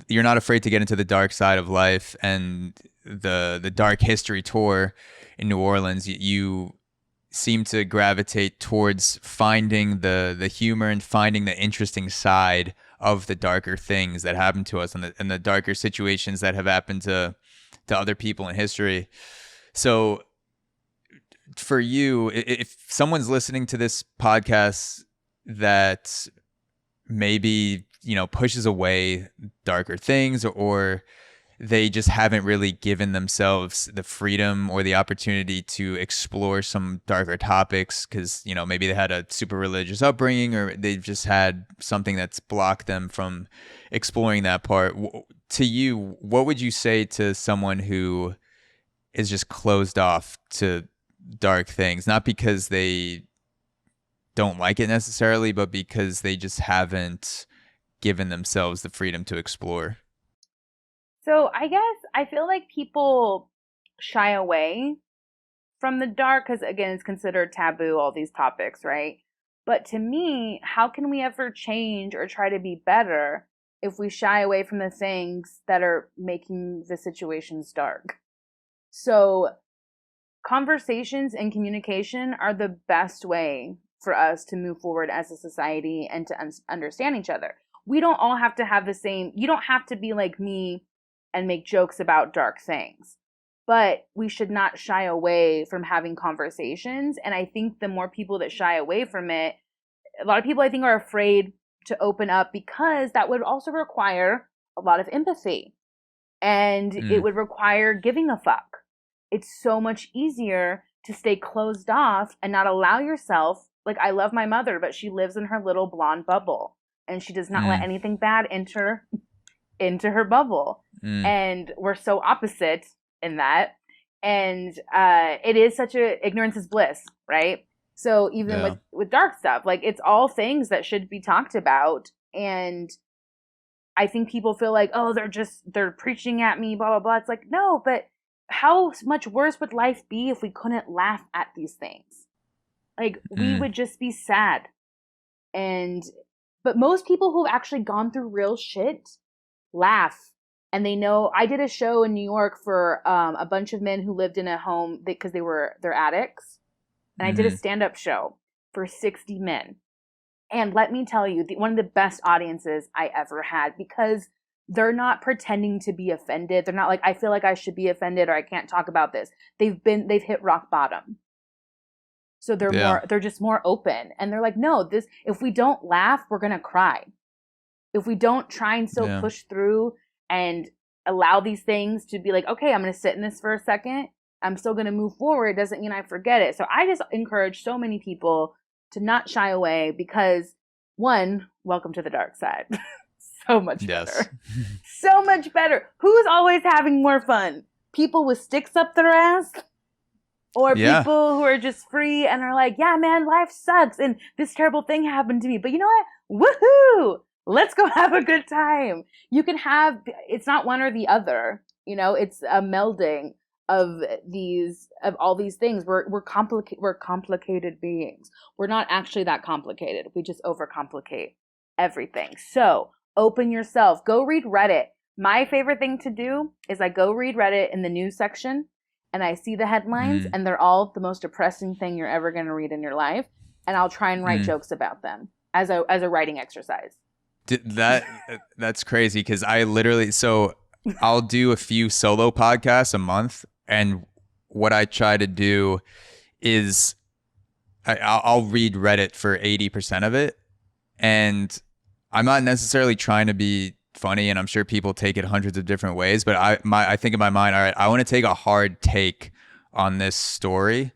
you're not afraid to get into the dark side of life, and the dark history tour in New Orleans, you seem to gravitate towards finding the humor and finding the interesting side of the darker things that happen to us, and the darker situations that have happened to other people in history. So for you, if someone's listening to this podcast that maybe, pushes away darker things, or they just haven't really given themselves the freedom or the opportunity to explore some darker topics because, maybe they had a super religious upbringing, or they've just had something that's blocked them from exploring that part. To you, what would you say to someone who is just closed off to dark things, not because they don't like it necessarily, but because they just haven't given themselves the freedom to explore?
So I guess I feel like people shy away from the dark because, again, it's considered taboo, all these topics, right? But to me, how can we ever change or try to be better if we shy away from the things that are making the situations dark? So conversations and communication are the best way for us to move forward as a society and to understand each other. We don't all have to have the same, you don't have to be like me and make jokes about dark things, but we should not shy away from having conversations. And I think the more people that shy away from it, a lot of people I think are afraid to open up because that would also require a lot of empathy, and it would require giving a fuck. It's so much easier to stay closed off and not allow yourself, like, I love my mother, but she lives in her little blonde bubble and she does not let anything bad enter into her bubble. And we're so opposite in that. And it is such a ignorance is bliss, right? So even with dark stuff, like, it's all things that should be talked about. And I think people feel like, oh, they're preaching at me, blah, blah, blah. It's like, no, but how much worse would life be if we couldn't laugh at these things? Like, we would just be sad. But most people who've actually gone through real shit laugh. And they know. I did a show in New York for a bunch of men who lived in a home because they're addicts. And I did a stand-up show for 60 men. And let me tell you, one of the best audiences I ever had, because they're not pretending to be offended. They're not like, I feel like I should be offended or I can't talk about this. They've hit rock bottom. So they're just more open. And they're like, no, if we don't laugh, we're going to cry. If we don't try and still push through and allow these things to be like, okay, I'm going to sit in this for a second, I'm still going to move forward, it doesn't mean I forget it. So I just encourage so many people to not shy away because, one, welcome to the dark side. So much better. So much better. Who's always having more fun? People with sticks up their ass? Or people who are just free and are like, yeah, man, life sucks and this terrible thing happened to me. But you know what? Woohoo! Let's go have a good time. You can it's not one or the other. It's a melding of all these things. We're complicated beings. We're not actually that complicated. We just overcomplicate everything. So open yourself. Go read Reddit. My favorite thing to do is I go read Reddit in the news section and I see the headlines and they're all the most depressing thing you're ever going to read in your life. And I'll try and write jokes about them as a writing exercise.
That's crazy because I'll do a few solo podcasts a month, and what I try to do is I'll read Reddit for 80% of it, and I'm not necessarily trying to be funny, and I'm sure people take it hundreds of different ways, but I think in my mind, all right, I want to take a hard take on this story,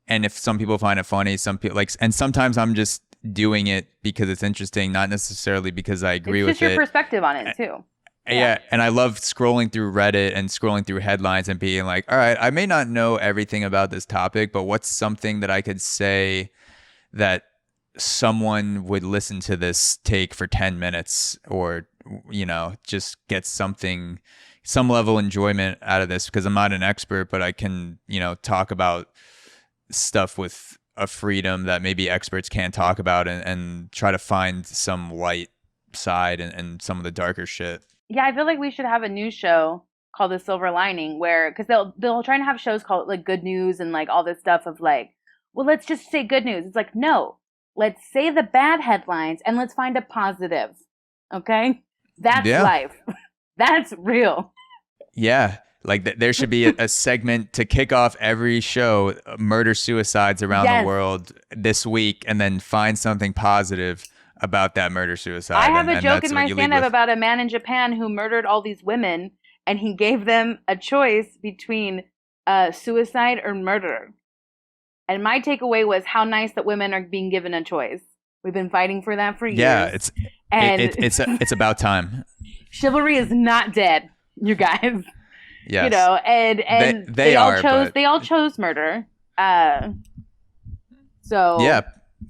and if some people find it funny, some people and sometimes I'm just doing it because it's interesting, not necessarily because I agree with it. It's
just your perspective on it too.
Yeah, and I love scrolling through Reddit and scrolling through headlines and being like, all right, I may not know everything about this topic, but what's something that I could say that someone would listen to this take for 10 minutes or, just get some level of enjoyment out of this, because I'm not an expert, but I can, talk about stuff with a freedom that maybe experts can't talk about and try to find some light side and some of the darker shit.
Yeah, I feel like we should have a new show called The Silver Lining, where because they'll try to have shows called like Good News and like all this stuff of like, well, let's just say good news. It's like, no, let's say the bad headlines and let's find a positive. Okay, that's life. That's real.
Yeah. Like there should be a segment to kick off every show, murder suicides around the world this week, and then find something positive about that murder suicide.
I have a joke in my stand-up about a man in Japan who murdered all these women, and he gave them a choice between suicide or murder. And my takeaway was how nice that women are being given a choice. We've been fighting for that for years.
Yeah, it's about time.
Chivalry is not dead, you guys.
Yes.
You know, and they all chose murder. So
yeah,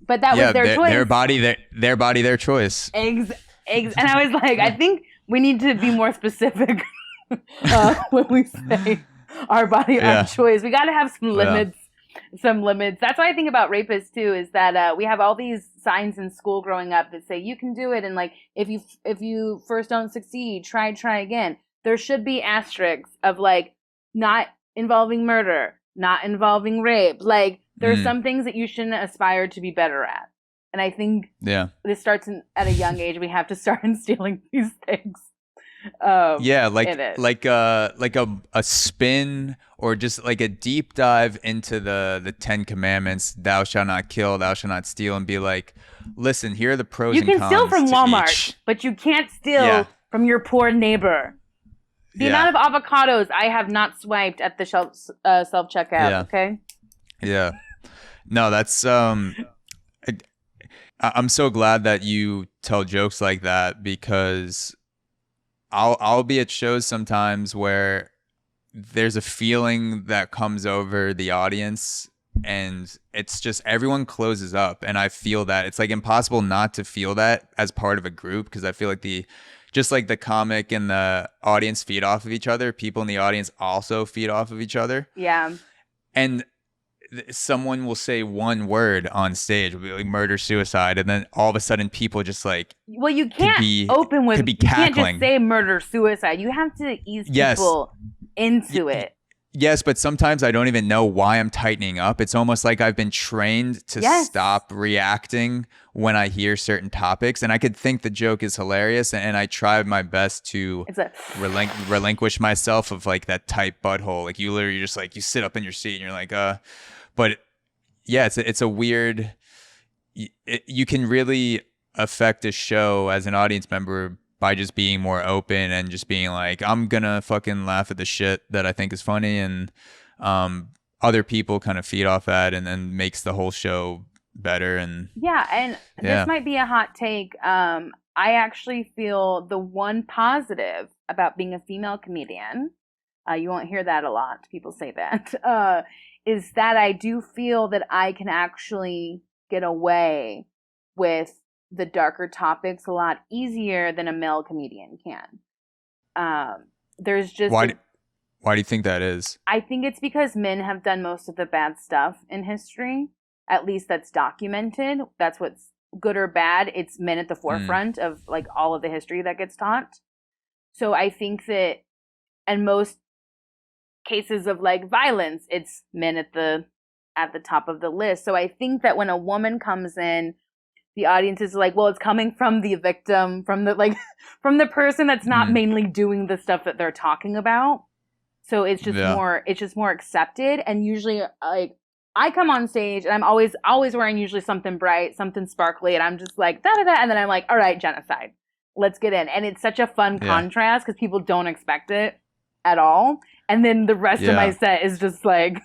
but that was their choice.
Their body, their choice.
And I was like, I think we need to be more specific when we say our body, our choice. We got to have some limits. Some limits. That's why I think about rapists too, is that we have all these signs in school growing up that say you can do it, and like if you first don't succeed, try again. There should be asterisks of like not involving murder, not involving rape. Like there's some things that you shouldn't aspire to be better at. And I think this starts at a young age. We have to start instilling these things.
Like a spin or just like a deep dive into the 10 Commandments. Thou shalt not kill, thou shalt not steal, and be like, listen, here are the pros and cons.
You can steal from Walmart, but you can't steal from your poor neighbor. The amount of avocados I have not swiped at the self-checkout, okay?
Yeah. No, that's... I'm so glad that you tell jokes like that, because I'll be at shows sometimes where there's a feeling that comes over the audience, and it's just everyone closes up, and I feel that. It's like impossible not to feel that as part of a group, because I feel like just like the comic and the audience feed off of each other, people in the audience also feed off of each other.
Yeah.
And someone will say one word on stage, will be like murder, suicide, and then all of a sudden people just like,
well, you can't you can't just say murder, suicide. You have to ease people into it.
Yes, but sometimes I don't even know why I'm tightening up. It's almost like I've been trained to stop reacting when I hear certain topics. And I could think the joke is hilarious, and I try my best to relinquish myself of like that tight butthole. Like you literally just like, you sit up in your seat and you're like, but yeah, it's a weird, you can really affect a show as an audience member by just being more open and just being like, I'm gonna fucking laugh at the shit that I think is funny, and other people kind of feed off that, and then makes the whole show better. And
this might be a hot take. I actually feel the one positive about being a female comedian, you won't hear that a lot, people say that, is that I do feel that I can actually get away with the darker topics a lot easier than a male comedian can. There's just
why do you think that is?
I think it's because men have done most of the bad stuff in history. At least that's documented. That's what's good or bad. It's men at the forefront of like all of the history that gets taught. So I think that, and most cases of like violence, it's men at the top of the list. So I think that when a woman comes in, the audience is like, well, it's coming from the victim, from the person that's not mainly doing the stuff that they're talking about. So it's just more accepted. And usually, like, I come on stage and I'm always wearing usually something bright, something sparkly, and I'm just like da da da, and then I'm like, all right, genocide, let's get in. And it's such a fun contrast because people don't expect it at all. And then the rest of my set is just like,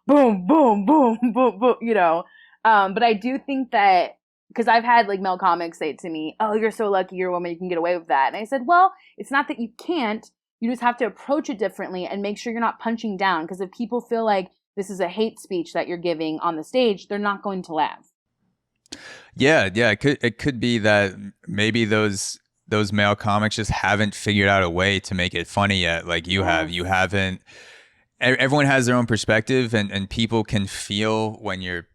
boom, boom, boom, boom, boom, you know. But I do think that, because I've had like male comics say to me, oh, you're so lucky you're a woman, you can get away with that. And I said, well, it's not that you can't, you just have to approach it differently and make sure you're not punching down. Because if people feel like this is a hate speech that you're giving on the stage, they're not going to laugh.
Yeah. It could be that maybe those male comics just haven't figured out a way to make it funny yet. Like you have. You haven't. Everyone has their own perspective, and people can feel when you're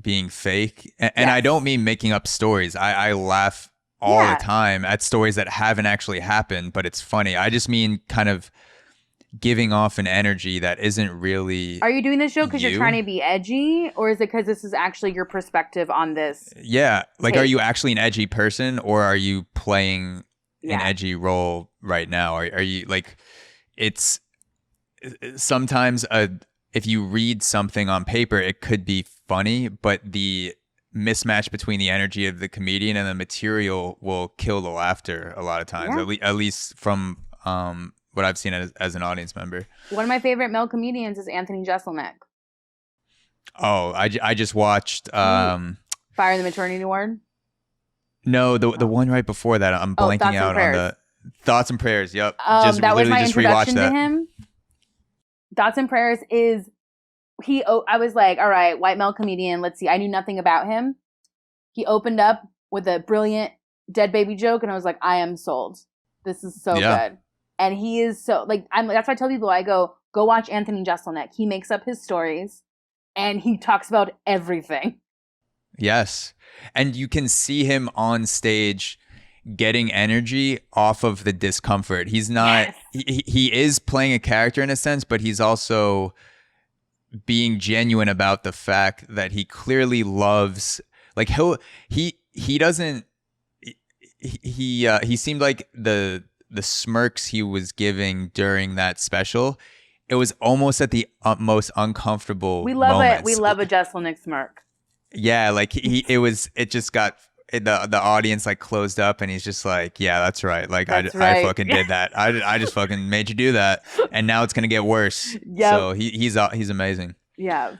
being fake. And I don't mean making up stories. I laugh all the time at stories that haven't actually happened, but it's funny. I just mean kind of giving off an energy that isn't really.
Are you doing this show because you're trying to be edgy, or is it because this is actually your perspective on this?
Yeah. Like, are you actually an edgy person, or are you playing an edgy role right now? Are you like, it's sometimes if you read something on paper, it could be funny, but the mismatch between the energy of the comedian and the material will kill the laughter a lot of times, at least from what I've seen as an audience member.
One of my favorite male comedians is Anthony Jeselnik.
Oh, I just watched
Fire in the Maternity Ward.
No, the one right before that. I'm blanking out on the Thoughts and Prayers. Yep.
That was my introduction to him. Thoughts and Prayers is I was like, all right, white male comedian. Let's see. I knew nothing about him. He opened up with a brilliant dead baby joke, and I was like, I am sold. This is so good. And he is so like that's why I tell people, I go watch Anthony Jeselnik. He makes up his stories, and he talks about everything.
Yes, and you can see him on stage getting energy off of the discomfort. He's not. He is playing a character in a sense, but he's also being genuine about the fact that he clearly loves. Like he doesn't. He seemed like the smirks he was giving during that special, it was almost at the most uncomfortable moments.
We love a Jeselnik smirk.
Yeah, like it just got the audience like closed up, and he's just like, yeah, that's right. Like I fucking did that. I just fucking made you do that, and now it's gonna get worse. Yeah. So he's amazing.
Yeah.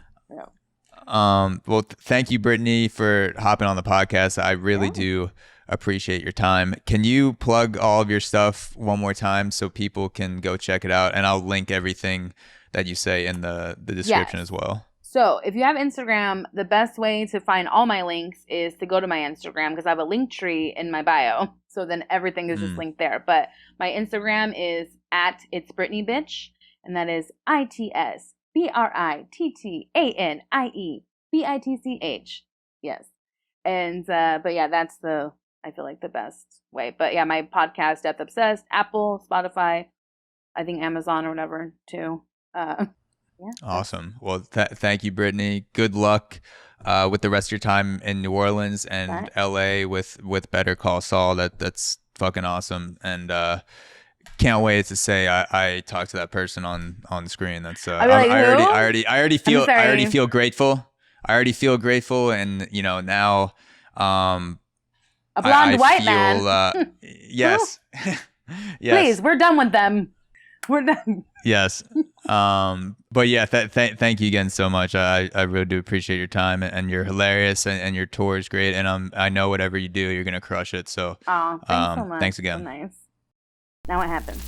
Well, thank you, Brittanie, for hopping on the podcast. I really do appreciate your time. Can you plug all of your stuff one more time so people can go check it out? And I'll link everything that you say in the description as well.
So if you have Instagram, the best way to find all my links is to go to my Instagram, because I have a link tree in my bio. So then everything is just linked there. But my Instagram is @It's Brittanie Bitch, and that is ITSBRITTANIEBITCH. Yes. And but yeah, that's I feel like the best way. But yeah, my podcast, Death Obsessed, Apple, Spotify, I think Amazon or whatever too. Yeah.
Awesome. Well, thank you, Brittanie. Good luck with the rest of your time in New Orleans and LA with Better Call Saul. That's fucking awesome. And can't wait to say I talked to that person on the screen. That's I already feel grateful. I already feel grateful, and now
a blonde white man.
Yes. Yes.
Please, we're done with them. We're done.
Yes. But yeah, thank you again so much. I really do appreciate your time, and you're hilarious, and your tour is great, and I know whatever you do, you're gonna crush it. So
thanks so much.
Thanks again.
So nice. Now what happens?